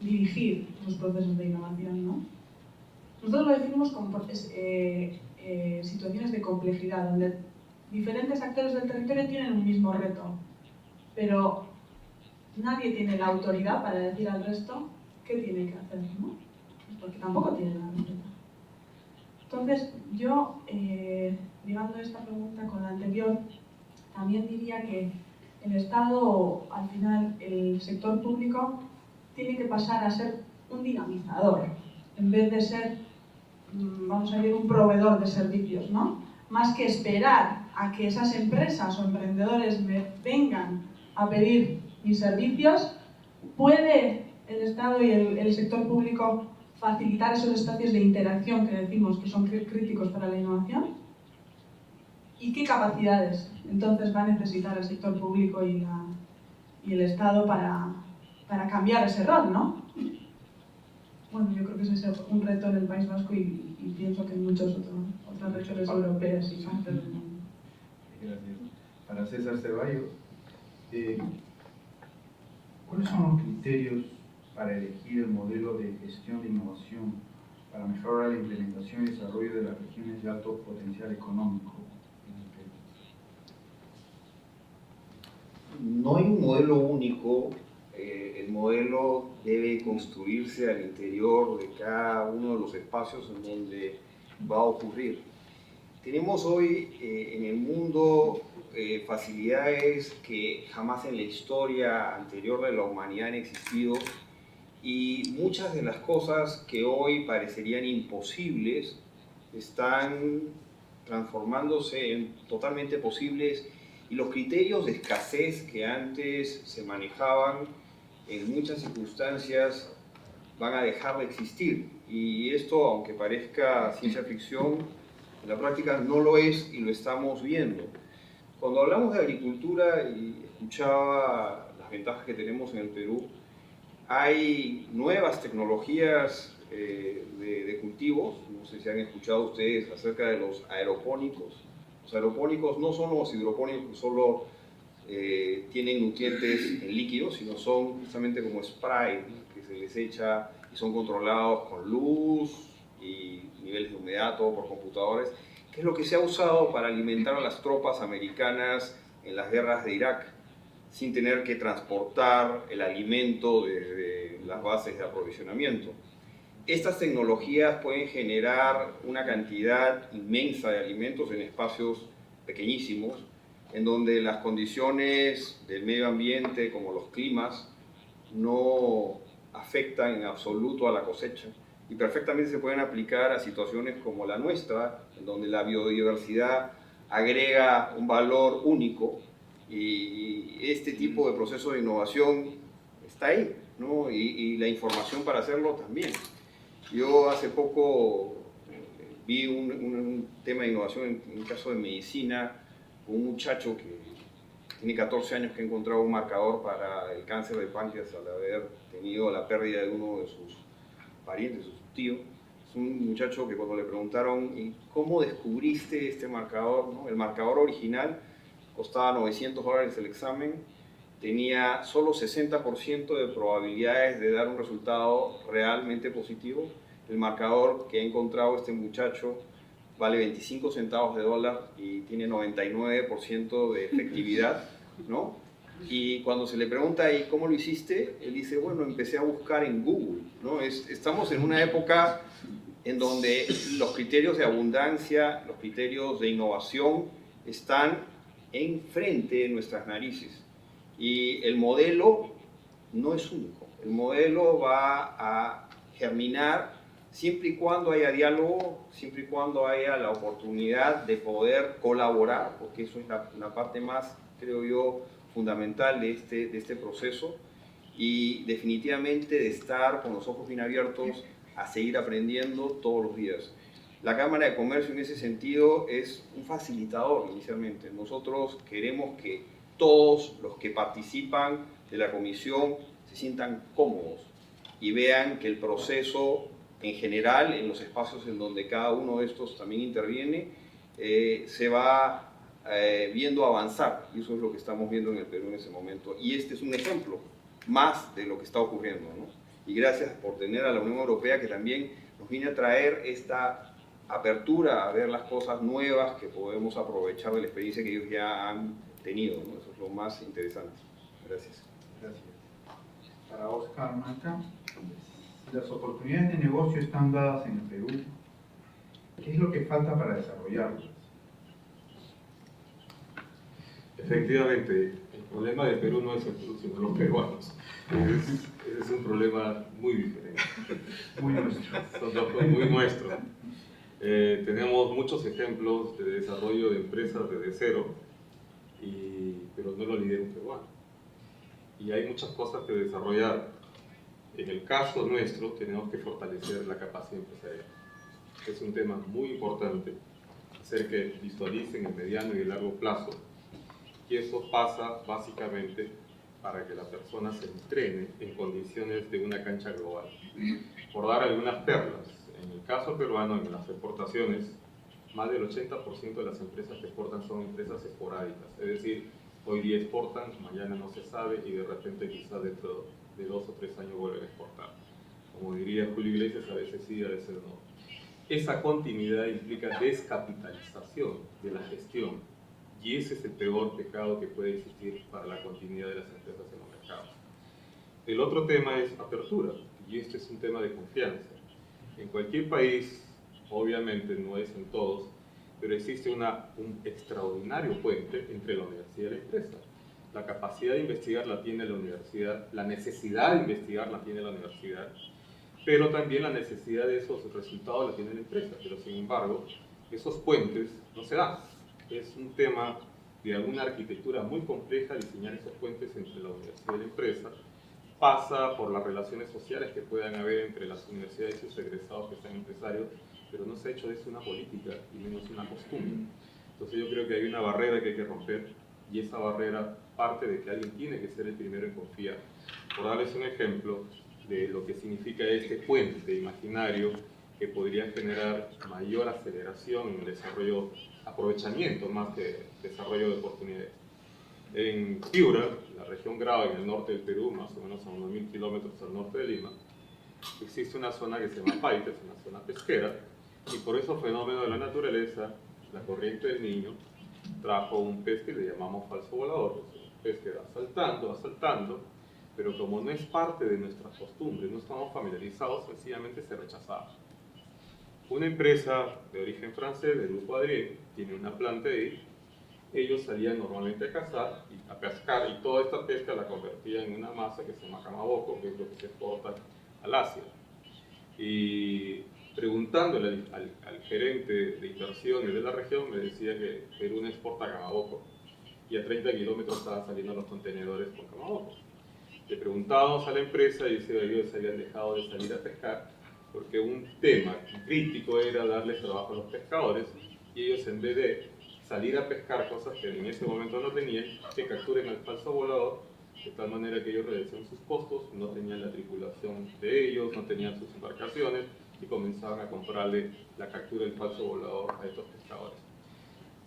[SPEAKER 5] dirigir los procesos de innovación, ¿no? Nosotros lo definimos como situaciones de complejidad, donde diferentes actores del territorio tienen un mismo reto, pero nadie tiene la autoridad para decir al resto qué tiene que hacer, ¿no? Porque tampoco tienen la autoridad. Entonces, yo, ligando esta pregunta con la anterior, también diría que el Estado, al final, el sector público, tiene que pasar a ser un dinamizador, en vez de ser, vamos a decir, un proveedor de servicios, ¿no? Más que esperar a que esas empresas o emprendedores me vengan a pedir mis servicios, puede el Estado y el sector público facilitar esos espacios de interacción que decimos que son críticos para la innovación. ¿Y qué capacidades entonces va a necesitar el sector público y el Estado para cambiar ese rol, ¿no? Bueno, yo creo que ese es un reto en el País Vasco y pienso que en muchas otras regiones europeas y partes del mundo.
[SPEAKER 2] Gracias. Para César Ceballos, ¿cuáles son los criterios para elegir el modelo de gestión de innovación para mejorar la implementación y desarrollo de las regiones de alto potencial económico en el Perú?
[SPEAKER 6] No hay un modelo único. El modelo debe construirse al interior de cada uno de los espacios en donde va a ocurrir. Tenemos hoy en el mundo facilidades que jamás en la historia anterior de la humanidad han existido, y muchas de las cosas que hoy parecerían imposibles están transformándose en totalmente posibles, y los criterios de escasez que antes se manejaban en muchas circunstancias van a dejar de existir. Y esto, aunque parezca ciencia ficción, en la práctica no lo es, y lo estamos viendo. Cuando hablamos de agricultura y escuchaba las ventajas que tenemos en el Perú, hay nuevas tecnologías de cultivos. No sé si han escuchado ustedes acerca de los aeropónicos. Los aeropónicos no son los hidropónicos que solo tienen nutrientes en líquidos, sino son justamente como spray, ¿no? Que se les echa y son controlados con luz y niveles de humedad, todo por computadores, que es lo que se ha usado para alimentar a las tropas americanas en las guerras de Irak, sin tener que transportar el alimento desde las bases de aprovisionamiento. Estas tecnologías pueden generar una cantidad inmensa de alimentos en espacios pequeñísimos, en donde las condiciones del medio ambiente, como los climas, no afectan en absoluto a la cosecha, y perfectamente se pueden aplicar a situaciones como la nuestra, en donde la biodiversidad agrega un valor único, y este tipo de proceso de innovación está ahí, ¿no? Y la información para hacerlo también. Yo hace poco vi un tema de innovación en el caso de medicina, con un muchacho que tiene 14 años que ha encontrado un marcador para el cáncer de páncreas al haber tenido la pérdida de uno de sus parientes, de su tío. Es un muchacho que cuando le preguntaron ¿y cómo descubriste este marcador?, ¿no? El marcador original costaba $900 el examen, tenía solo 60% de probabilidades de dar un resultado realmente positivo. El marcador que ha encontrado este muchacho vale 25 centavos de dólar y tiene 99% de efectividad, ¿no? Y cuando se le pregunta, ¿y cómo lo hiciste? Él dice, bueno, empecé a buscar en Google, ¿no? Estamos en una época en donde los criterios de abundancia, los criterios de innovación están enfrente de nuestras narices. Y el modelo no es único. El modelo va a germinar siempre y cuando haya diálogo, siempre y cuando haya la oportunidad de poder colaborar, porque eso es la parte más, creo yo, fundamental de este proceso, y definitivamente de estar con los ojos bien abiertos a seguir aprendiendo todos los días. La Cámara de Comercio en ese sentido es un facilitador inicialmente. Nosotros queremos que todos los que participan de la comisión se sientan cómodos y vean que el proceso en general, en los espacios en donde cada uno de estos también interviene, se va viendo avanzar, y eso es lo que estamos viendo en el Perú en ese momento. Y este es un ejemplo más de lo que está ocurriendo, ¿no? Y gracias por tener a la Unión Europea, que también nos viene a traer esta apertura a ver las cosas nuevas que podemos aprovechar de la experiencia que ellos ya han tenido, ¿no? Eso es lo más interesante. Gracias.
[SPEAKER 2] Gracias. Para Oscar Maca, las oportunidades de negocio están dadas en el Perú. ¿Qué es lo que falta para desarrollarlas?
[SPEAKER 7] Efectivamente, el problema del Perú no es el Perú, sino los peruanos. Es un problema muy diferente.
[SPEAKER 2] Muy nuestro.
[SPEAKER 7] Muy nuestro. Tenemos muchos ejemplos de desarrollo de empresas desde cero, pero no lo lidera un peruano. Y hay muchas cosas que desarrollar. En el caso nuestro, tenemos que fortalecer la capacidad empresarial. Es un tema muy importante, hacer que visualicen el mediano y el largo plazo. Y eso pasa básicamente para que la persona se entrene en condiciones de una cancha global. Por dar algunas perlas, en el caso peruano, en las exportaciones, más del 80% de las empresas que exportan son empresas esporádicas. Es decir, hoy día exportan, mañana no se sabe y de repente quizás dentro de 2 o 3 años vuelven a exportar. Como diría Julio Iglesias, a veces sí, a veces no. Esa continuidad implica descapitalización de la gestión. Y ese es el peor pecado que puede existir para la continuidad de las empresas en los mercados. El otro tema es apertura, y este es un tema de confianza. En cualquier país, obviamente no es en todos, pero existe un extraordinario puente entre la universidad y la empresa. La capacidad de investigar la tiene la universidad, la necesidad de investigar la tiene la universidad, pero también la necesidad de esos resultados la tiene la empresa. Pero sin embargo, esos puentes no se dan. Es un tema de alguna arquitectura muy compleja diseñar esos puentes entre la universidad y la empresa. Pasa por las relaciones sociales que puedan haber entre las universidades y sus egresados que sean empresarios, pero no se ha hecho de eso una política y menos una costumbre. Entonces yo creo que hay una barrera que hay que romper, y esa barrera parte de que alguien tiene que ser el primero en confiar. Por darles un ejemplo de lo que significa este puente imaginario que podría generar mayor aceleración en el desarrollo, aprovechamiento más que desarrollo de oportunidades. En Piura, la región Grava, en el norte del Perú, más o menos a unos 1000 kilómetros al norte de Lima, existe una zona que se llama Paita, es una zona pesquera, y por esos fenómenos de la naturaleza, la corriente del Niño trajo un pez que le llamamos falso volador. Es un pez que va saltando, pero como no es parte de nuestras costumbres, no estamos familiarizados, sencillamente se rechazaba. Una empresa de origen francés, del grupo Adrien, tiene una planta ahí. Ellos salían normalmente a cazar y a pescar, y toda esta pesca la convertían en una masa que se llama camaboco, que es lo que se exporta al Asia. Y preguntándole al gerente de inversiones de la región, me decía que Perú no exporta camaboco, y a 30 kilómetros estaban saliendo los contenedores con camaboco. Le preguntábamos a la empresa y decía que ellos habían dejado de salir a pescar porque un tema crítico era darles trabajo a los pescadores, y ellos, en vez de salir a pescar cosas que en ese momento no tenían, que capturen al falso volador, de tal manera que ellos reducían sus costos, no tenían la tripulación de ellos, no tenían sus embarcaciones, y comenzaban a comprarle la captura del falso volador a estos pescadores.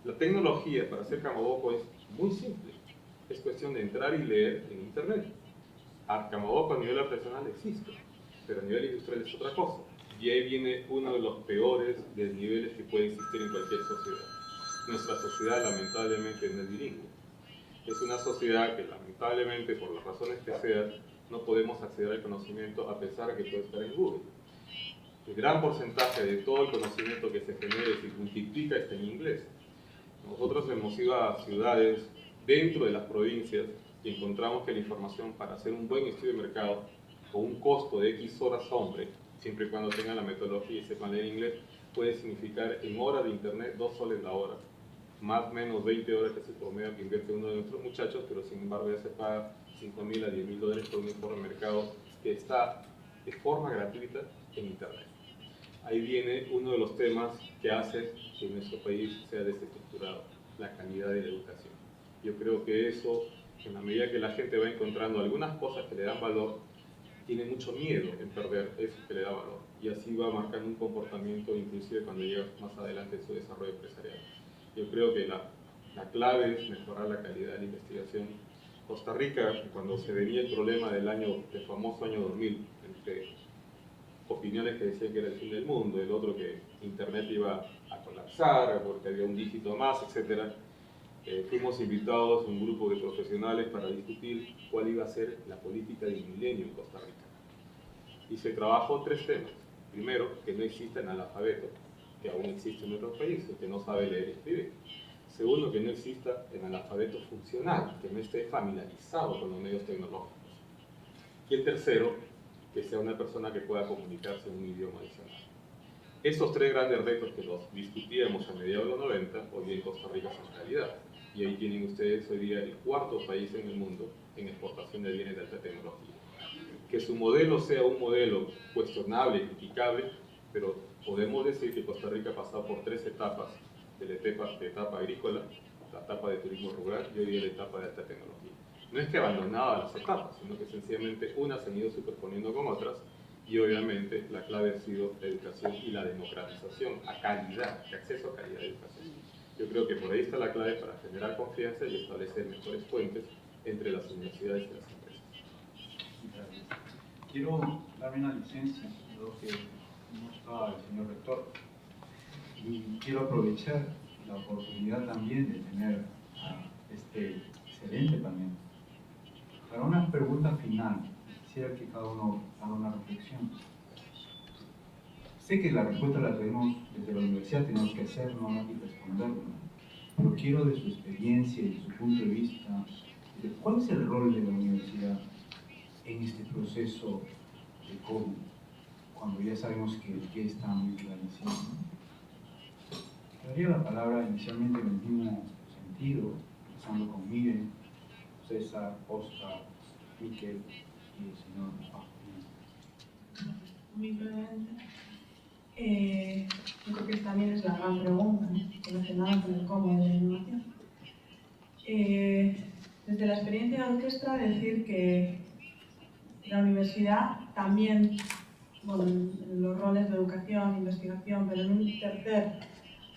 [SPEAKER 7] La tecnología para hacer Camaboco es muy simple. Es cuestión de entrar y leer en internet. Camaboco a nivel artesanal existe, pero a nivel industrial es otra cosa. Y ahí viene uno de los peores desniveles que puede existir en cualquier sociedad. Nuestra sociedad lamentablemente no es bilingüe. Es una sociedad que lamentablemente, por las razones que sean, no podemos acceder al conocimiento a pesar de que puede estar en Google. El gran porcentaje de todo el conocimiento que se genera y se multiplica está en inglés. Nosotros hemos ido a ciudades dentro de las provincias y encontramos que la información para hacer un buen estudio de mercado con un costo de X horas hombre, siempre y cuando tengan la metodología y sepan leer inglés, puede significar en horas de internet 2 soles la hora, más o menos 20 horas que es el promedio que invierte uno de nuestros muchachos, pero sin embargo ya se paga $5.000 a $10.000 por un informe de mercado que está de forma gratuita en internet. Ahí viene uno de los temas que hace que nuestro país sea desestructurado, la calidad de la educación. Yo creo que eso, en la medida que la gente va encontrando algunas cosas que le dan valor, tiene mucho miedo en perder eso que le da valor. Y así va marcando un comportamiento, inclusive cuando llega más adelante en su desarrollo empresarial. Yo creo que la clave es mejorar la calidad de la investigación. Costa Rica, cuando se venía el problema del famoso año 2000, entre opiniones que decían que era el fin del mundo, el otro que internet iba a colapsar porque había un dígito más, etc. Fuimos invitados un grupo de profesionales para discutir cuál iba a ser la política del milenio en Costa Rica. Y se trabajó 3 temas. Primero, que no exista el analfabeto, que aún existe en nuestros países, que no sabe leer y escribir. Segundo, que no exista el analfabeto funcional, que no esté familiarizado con los medios tecnológicos. Y el tercero, que sea una persona que pueda comunicarse en un idioma adicional. Esos 3 grandes retos que los discutíamos a mediados de los 90, hoy en Costa Rica son realidad. Y ahí tienen ustedes hoy día el 4º país en el mundo en exportación de bienes de alta tecnología. Que su modelo sea un modelo cuestionable, criticable, pero podemos decir que Costa Rica ha pasado por 3 etapas, de la etapa agrícola, la etapa de turismo rural y hoy día la etapa de alta tecnología. No es que abandonaba las etapas, sino que sencillamente unas se han ido superponiendo con otras y obviamente la clave ha sido la educación y la democratización a calidad, de acceso a calidad de educación. Yo creo que por ahí está la clave para generar confianza y establecer mejores puentes entre las universidades y las empresas.
[SPEAKER 2] Gracias. Quiero darme una licencia, dado que no está el señor rector, y quiero aprovechar la oportunidad también de tener a este excelente panel. Para una pregunta final, quisiera que cada uno haga una reflexión. Sé que la respuesta la tenemos desde la universidad, tenemos que hacerlo y responderlo, pero quiero de su experiencia y de su punto de vista, ¿cuál es el rol de la universidad en este proceso de COVID, cuando ya sabemos que el qué está muy clarísimo? Daría la palabra inicialmente en el mismo sentido, empezando con Miguel, César, Oscar, Miquel y el señor Paz.
[SPEAKER 5] Muy brevemente. Yo creo que también es la gran pregunta, ¿no? Relacionada con el cómo de la innovación. Desde la experiencia de orquesta, decir que la universidad también, bueno, en los roles de educación, investigación, pero en un tercer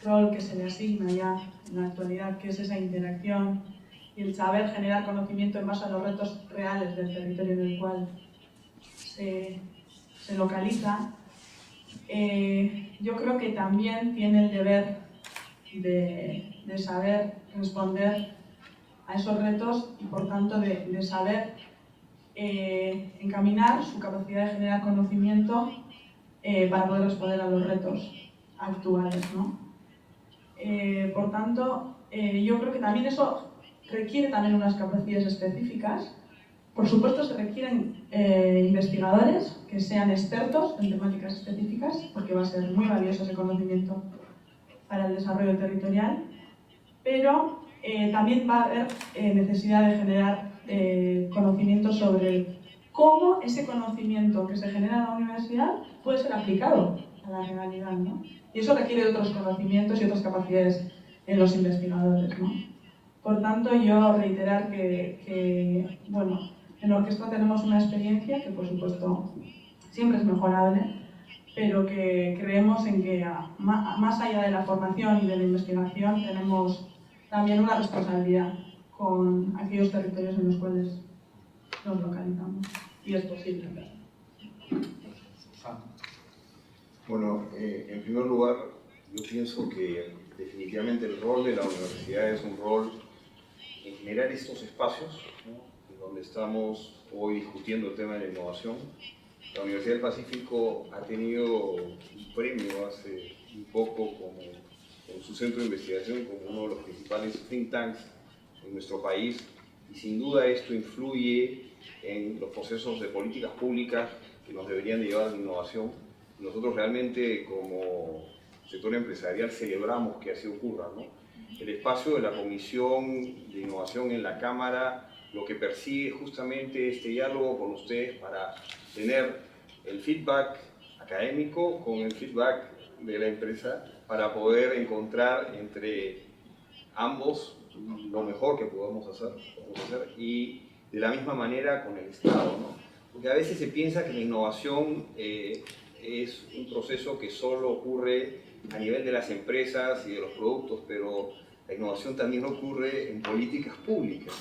[SPEAKER 5] rol que se le asigna ya en la actualidad, que es esa interacción y el saber generar conocimiento en base a los retos reales del territorio en el cual se localiza, yo creo que también tiene el deber de saber responder a esos retos y por tanto de saber encaminar su capacidad de generar conocimiento para poder responder a los retos actuales, ¿no? Por tanto, yo creo que también eso requiere también unas capacidades específicas. Por supuesto, se requieren investigadores que sean expertos en temáticas específicas, porque va a ser muy valioso ese conocimiento para el desarrollo territorial, pero también va a haber necesidad de generar conocimiento sobre cómo ese conocimiento que se genera en la universidad puede ser aplicado a la realidad, ¿no? Y eso requiere de otros conocimientos y otras capacidades en los investigadores, ¿no? Por tanto, yo reiterar que bueno, en la orquesta tenemos una experiencia que, por supuesto, siempre es mejorable, pero que creemos en que más allá de la formación y de la investigación tenemos también una responsabilidad con aquellos territorios en los cuales nos localizamos, y es posible.
[SPEAKER 6] Bueno, en primer lugar, yo pienso que definitivamente el rol de la universidad es un rol en generar estos espacios, ¿no?, en donde estamos hoy discutiendo el tema de la innovación. La Universidad del Pacífico ha tenido un premio hace un poco con su centro de investigación como uno de los principales think tanks en nuestro país, y sin duda esto influye en los procesos de políticas públicas que nos deberían de llevar a la innovación. Nosotros realmente como sector empresarial celebramos que así ocurra, ¿no? El espacio de la Comisión de Innovación en la Cámara lo que persigue justamente este diálogo con ustedes para tener el feedback académico con el feedback de la empresa, para poder encontrar entre ambos lo mejor que podamos hacer y de la misma manera con el Estado, ¿no? Porque a veces se piensa que la innovación es un proceso que solo ocurre a nivel de las empresas y de los productos, pero la innovación también ocurre en políticas públicas,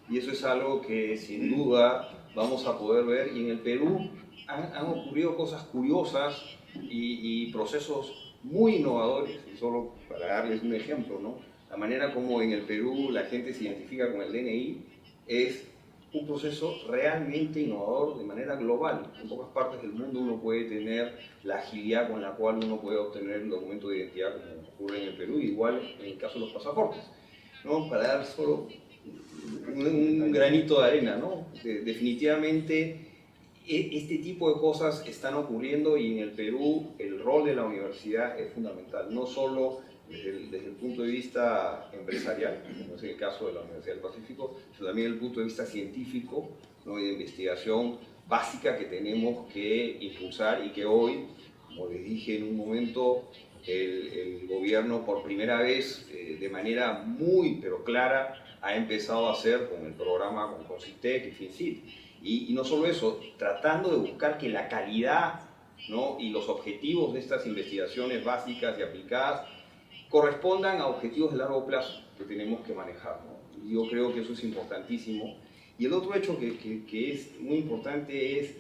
[SPEAKER 6] y eso es algo que sin duda vamos a poder ver. Y en el Perú han ocurrido cosas curiosas y procesos muy innovadores, y solo para darles un ejemplo, ¿no?, la manera como en el Perú la gente se identifica con el DNI es un proceso realmente innovador de manera global. En pocas partes del mundo uno puede tener la agilidad con la cual uno puede obtener un documento de identidad como ocurre en el Perú, igual en el caso de los pasaportes, ¿no? Para dar solo un granito de arena, ¿no? Definitivamente este tipo de cosas están ocurriendo, y en el Perú el rol de la universidad es fundamental, no solo desde el punto de vista empresarial, como es el caso de la Universidad del Pacífico, sino también desde el punto de vista científico, ¿no?, y de investigación básica que tenemos que impulsar, y que hoy, como les dije en un momento, el gobierno por primera vez, de manera muy pero clara, ha empezado a hacer con el programa con CONCITEC y FINCIT. Y no solo eso, tratando de buscar que la calidad, ¿no?, y los objetivos de estas investigaciones básicas y aplicadas correspondan a objetivos de largo plazo que tenemos que manejar, ¿no? Yo creo que eso es importantísimo. Y el otro hecho que es muy importante es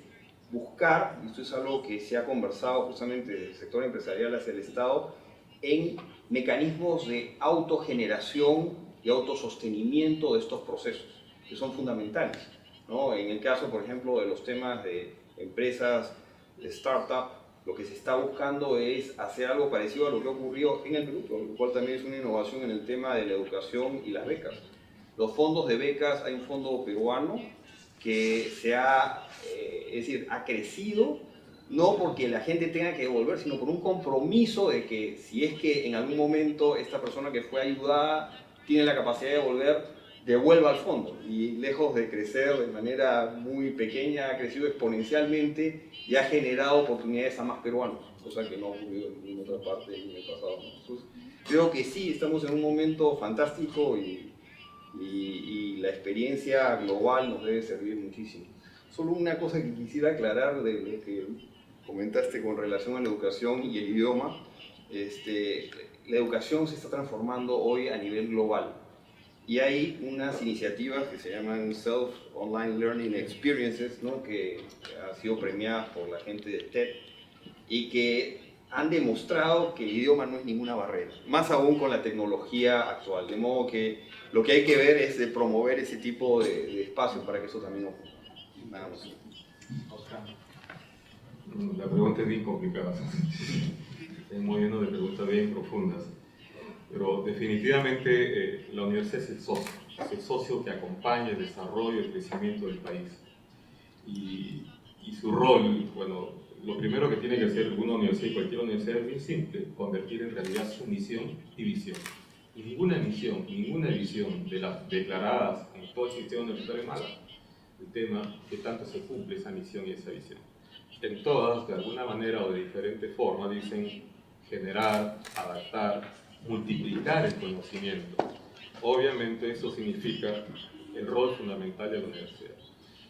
[SPEAKER 6] buscar, y esto es algo que se ha conversado justamente del sector empresarial hacia el Estado, en mecanismos de autogeneración y autosostenimiento de estos procesos, que son fundamentales, ¿no? En el caso, por ejemplo, de los temas de empresas, de startup, lo que se está buscando es hacer algo parecido a lo que ocurrió en el Perú, lo cual también es una innovación en el tema de la educación y las becas. Los fondos de becas, hay un fondo peruano que ha crecido, no porque la gente tenga que devolver, sino por un compromiso de que si es que en algún momento esta persona que fue ayudada tiene la capacidad de devolver, devuelva al fondo. Y lejos de crecer de manera muy pequeña, ha crecido exponencialmente y ha generado oportunidades a más peruanos, cosa que no ha ocurrido en ninguna otra parte en el pasado. Entonces, creo que sí, estamos en un momento fantástico y la experiencia global nos debe servir muchísimo. Solo una cosa que quisiera aclarar de lo que comentaste con relación a la educación y el idioma. La educación se está transformando hoy a nivel global. Y hay unas iniciativas que se llaman Self-Online Learning Experiences, ¿no?, que han sido premiadas por la gente de TED y que han demostrado que el idioma no es ninguna barrera, más aún con la tecnología actual. De modo que lo que hay que ver es de promover ese tipo de espacios para que eso también ocurra. Nada más.
[SPEAKER 7] La pregunta es bien complicada, es muy lleno de preguntas bien profundas. Pero definitivamente la universidad es el socio que acompaña el desarrollo y el crecimiento del país. Y su rol, bueno, lo primero que tiene que hacer una universidad y cualquier universidad es bien simple: convertir en realidad su misión y visión. Y ninguna misión, ninguna visión de las declaradas en todo el sistema universitario es mala. El tema es que tanto se cumple esa misión y esa visión. En todas, de alguna manera o de diferente forma, dicen generar, adaptar, multiplicar el conocimiento. Obviamente eso significa el rol fundamental de la universidad.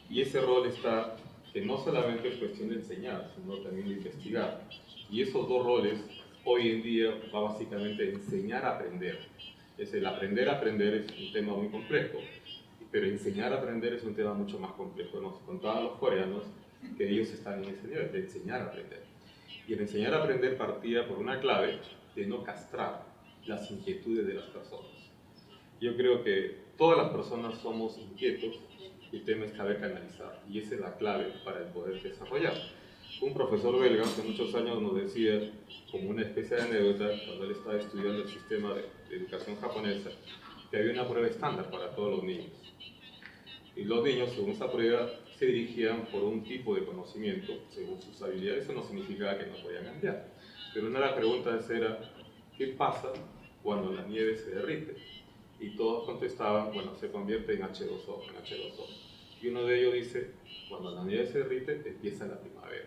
[SPEAKER 7] Y ese rol está que no solamente es cuestión de enseñar, sino también de investigar. Y esos dos roles hoy en día va básicamente a enseñar a aprender. Es el aprender a aprender es un tema muy complejo, pero enseñar a aprender es un tema mucho más complejo. Nos contaban los coreanos que ellos están en ese nivel de enseñar a aprender. Y el enseñar a aprender partía por una clave de no castrar las inquietudes de las personas. Yo creo que todas las personas somos inquietos y el tema es saber canalizar, y esa es la clave para el poder desarrollar. Un profesor belga hace muchos años nos decía, como una especie de anécdota, cuando él estaba estudiando el sistema de educación japonesa, que había una prueba estándar para todos los niños. Y los niños, según esa prueba, se dirigían por un tipo de conocimiento, según sus habilidades. Eso no significaba que no podían cambiar. Pero una de las preguntas era, ¿qué pasa cuando la nieve se derrite? Y todos contestaban, bueno, se convierte en H2O, en H2O. Y uno de ellos dice, cuando la nieve se derrite, empieza la primavera.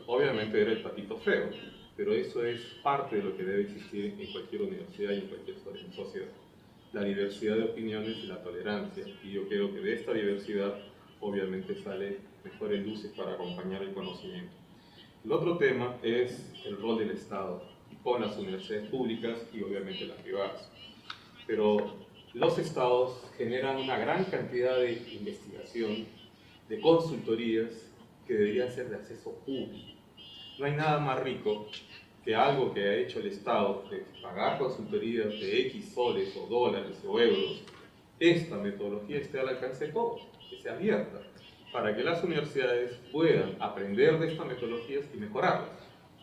[SPEAKER 7] Obviamente era el patito feo, pero eso es parte de lo que debe existir en cualquier universidad y en cualquier sociedad. La diversidad de opiniones y la tolerancia. Y yo creo que de esta diversidad, obviamente, sale mejores luces para acompañar el conocimiento. El otro tema es el rol del Estado con las universidades públicas y obviamente las privadas. Pero los estados generan una gran cantidad de investigación, de consultorías que deberían ser de acceso público. No hay nada más rico que algo que ha hecho el Estado, de pagar consultorías de X soles o dólares o euros. Esta metodología esté al alcance de todos, que sea abierta, para que las universidades puedan aprender de estas metodologías y mejorarlas.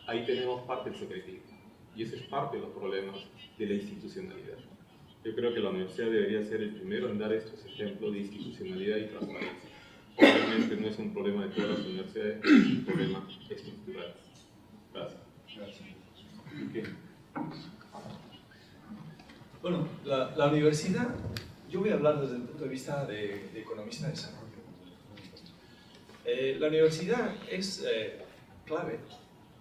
[SPEAKER 7] Ahí tenemos parte del secretismo, y ese es parte de los problemas de la institucionalidad. Yo creo que la universidad debería ser el primero en dar estos ejemplos de institucionalidad y transparencia. Obviamente no es un problema de todas las universidades, es un problema estructural. Gracias.
[SPEAKER 2] Gracias.
[SPEAKER 8] Bueno, la universidad, yo voy a hablar desde el punto de vista de economista de desarrollo. La universidad es clave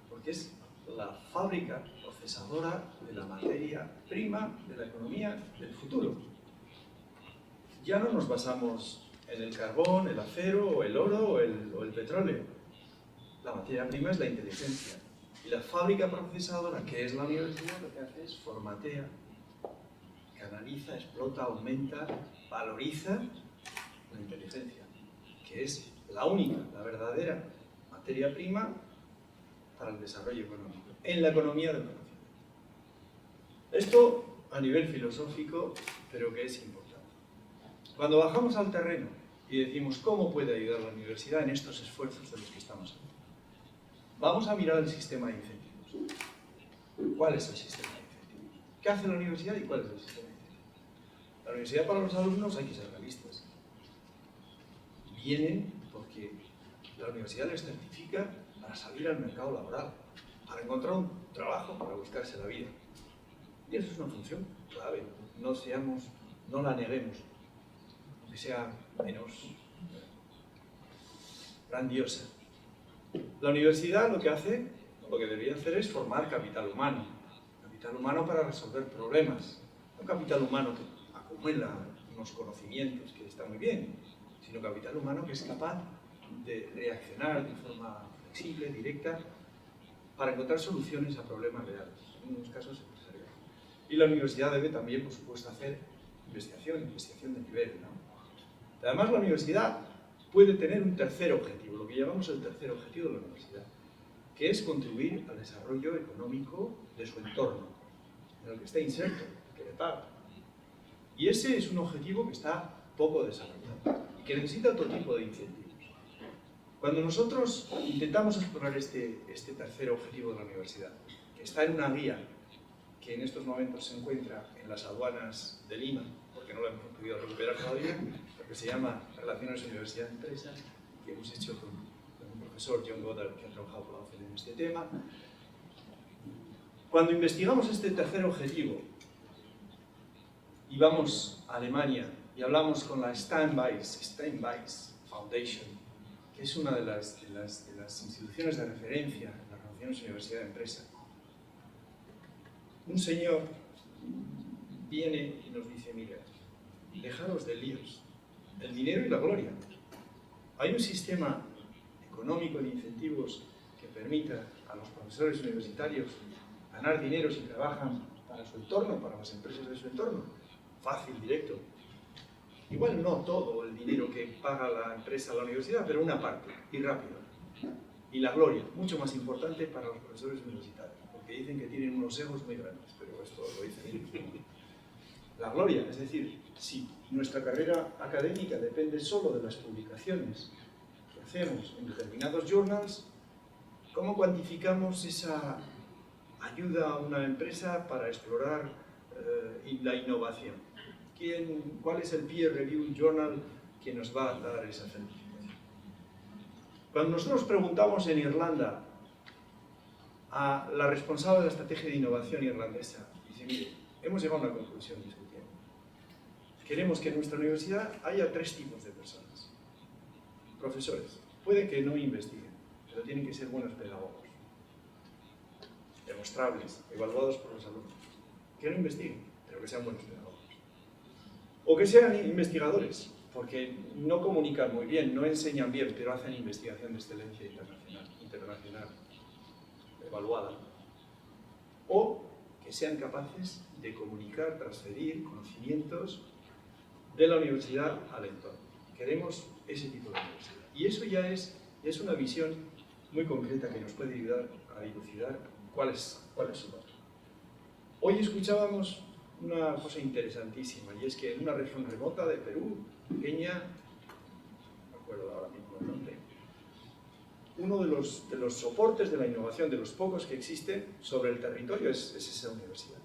[SPEAKER 8] porque es la fábrica procesadora de la materia prima de la economía del futuro. Ya no nos basamos en el carbón, el acero, o el oro o el petróleo. La materia prima es la inteligencia. Y la fábrica procesadora, que es la universidad, lo que hace es formatea, canaliza, explota, aumenta, valoriza la inteligencia, que es la única, la verdadera materia prima para el desarrollo económico, en la economía del conocimiento. Esto a nivel filosófico, pero que es importante. Cuando bajamos al terreno y decimos cómo puede ayudar la universidad en estos esfuerzos de los que estamos hablando, vamos a mirar el sistema de incentivos. ¿Cuál es el sistema de incentivos? ¿Qué hace la universidad y cuál es el sistema de incentivos? La universidad para los alumnos hay que ser realistas. Vienen porque la universidad les certifica para salir al mercado laboral, para encontrar un trabajo, para buscarse la vida. Y eso es una función clave. No la neguemos, aunque sea menos grandiosa. La universidad lo que debería hacer es formar capital humano para resolver problemas, no capital humano que acumula unos conocimientos que está muy bien, sino capital humano que es capaz de reaccionar de forma flexible, directa, para encontrar soluciones a problemas reales, en unos casos empresariales. Y la universidad debe también, por supuesto, hacer investigación de nivel, ¿no? Además, la universidad puede tener un tercer objetivo, lo que llamamos el tercer objetivo de la universidad, que es contribuir al desarrollo económico de su entorno, en el que está inserto, que le paga. Y ese es un objetivo que está poco desarrollado y que necesita otro tipo de incentivos. Cuando nosotros intentamos explorar este tercer objetivo de la universidad, que está en una guía que en estos momentos se encuentra en las aduanas de Lima, porque no lo hemos podido recuperar todavía, porque se llama Relaciones Universidad-Empresa, que hemos hecho con un profesor, John Goddard, que ha trabajado por la OCDE en este tema. Cuando investigamos este tercer objetivo y vamos a Alemania y hablamos con la Steinbeis Foundation, que es una de las instituciones de referencia en las relaciones universidad-empresa, un señor viene y nos dice, mira, dejaros de líos, el dinero y la gloria. Hay un sistema económico de incentivos que permita a los profesores universitarios ganar dinero si trabajan para su entorno, para las empresas de su entorno, fácil, directo. Igual no todo el dinero que paga la empresa a la universidad, pero una parte, y rápido. Y la gloria, mucho más importante para los profesores universitarios, porque dicen que tienen unos egos muy grandes, pero esto lo dicen ellos. La gloria, es decir, si nuestra carrera académica depende solo de las publicaciones que hacemos en determinados journals, ¿cómo cuantificamos esa ayuda a una empresa para explorar la innovación? ¿Cuál es el peer review journal que nos va a dar esa certificación? Cuando nosotros preguntamos en Irlanda a la responsable de la estrategia de innovación irlandesa, dice, mire, hemos llegado a una conclusión discutiendo. Queremos que en nuestra universidad haya 3 tipos de personas. Profesores, puede que no investiguen, pero tienen que ser buenos pedagogos, demostrables, evaluados por los alumnos. Que no investiguen, pero que sean buenos pedagogos. O que sean investigadores, porque no comunican muy bien, no enseñan bien, pero hacen investigación de excelencia internacional evaluada. O que sean capaces de comunicar, transferir conocimientos de la universidad al entorno. Queremos ese tipo de universidad. Y eso ya es una visión muy concreta que nos puede ayudar a dilucidar cuál es su valor. Hoy escuchábamos una cosa interesantísima, y es que en una región remota de Perú, pequeña, no me acuerdo ahora mismo el nombre, uno de los soportes de la innovación, de los pocos que existen sobre el territorio, es esa universidad.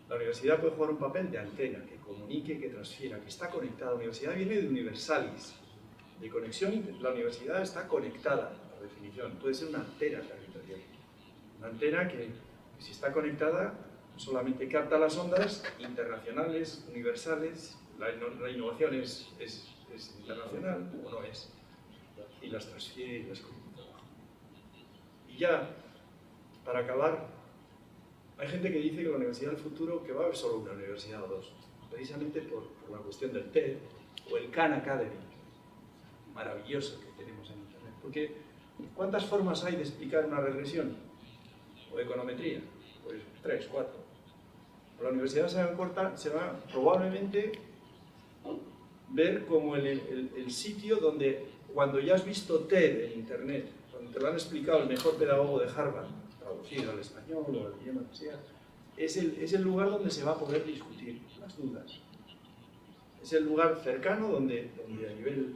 [SPEAKER 8] La universidad puede jugar un papel de antena, que comunique, que transfiera, que está conectada. La universidad viene de universalis, de conexión. La universidad está conectada, por definición. Puede ser una antena territorial. Una antena que si está conectada, solamente capta las ondas internacionales, universales. La innovación es internacional, o no es, y las transfiere y las comunica. Y ya, para acabar, hay gente que dice que la universidad del futuro, que va a haber solo una universidad o 2, precisamente por la cuestión del TED o el Khan Academy, maravilloso que tenemos en Internet. Porque, ¿cuántas formas hay de explicar una regresión? ¿O econometría? Pues 3, 4. La universidad se va probablemente ver como el sitio donde, cuando ya has visto TED en Internet, cuando te lo han explicado el mejor pedagogo de Harvard, traducido al español o al idioma que sea, es el lugar donde se va a poder discutir las dudas. Es el lugar cercano donde a nivel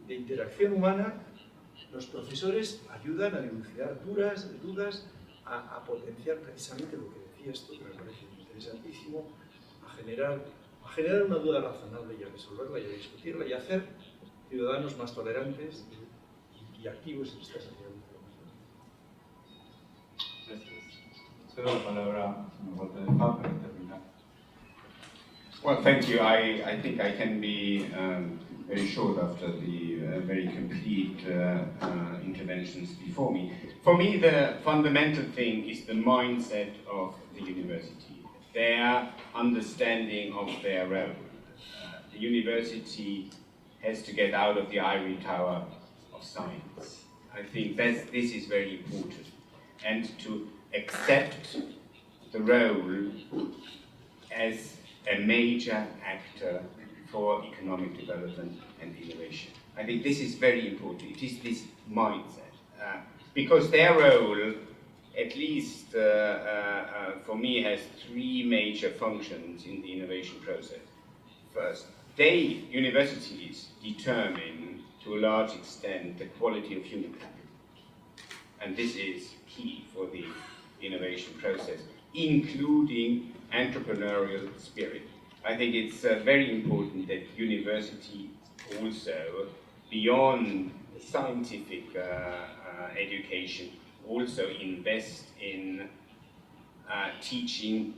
[SPEAKER 8] de interacción humana los profesores ayudan a dilucidar dudas, a potenciar precisamente lo que decías tú, que me parece interesantísimo, a generar una duda razonable y a resolverla y a discutirla y a hacer ciudadanos más tolerantes y activos en esta sociedad.
[SPEAKER 2] Cedo la palabra a Walter de Paz para terminar.
[SPEAKER 9] Well, thank you. I think I can be very short after the very complete interventions before me. For me, the fundamental thing is the mindset of the university, their understanding of their role. The university has to get out of the ivory tower of science. I think this is very important. And to accept the role as a major actor for economic development and innovation. I think this is very important. It is this mindset. Because their role, at least for me, has 3 major functions in the innovation process. First, universities determine to a large extent the quality of human capital. And this is key for the innovation process, including entrepreneurial spirit. I think it's very important that universities also, beyond scientific education, also invest in teaching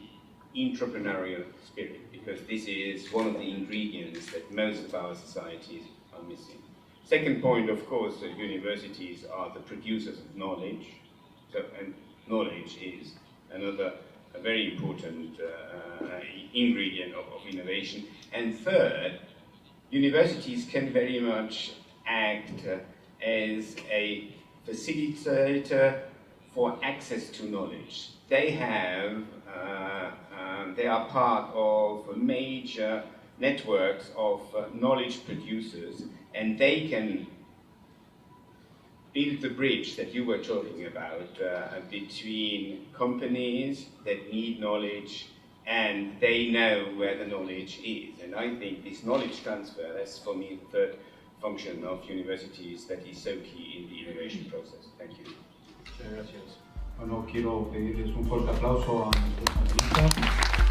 [SPEAKER 9] entrepreneurial spirit, because this is one of the ingredients that most of our societies are missing. Second point, of course, that universities are the producers of knowledge, and knowledge is another very important ingredient of innovation. And third, universities can very much act as a facilitator for access to knowledge. They are part of major networks of knowledge producers, and they can build the bridge that you were talking about between companies that need knowledge and they know where the knowledge is. And I think this knowledge transfer, that's for me the third function of universities that is so key in the innovation process. Thank you.
[SPEAKER 2] Bueno, quiero pedirles un fuerte aplauso a nuestros panelistas.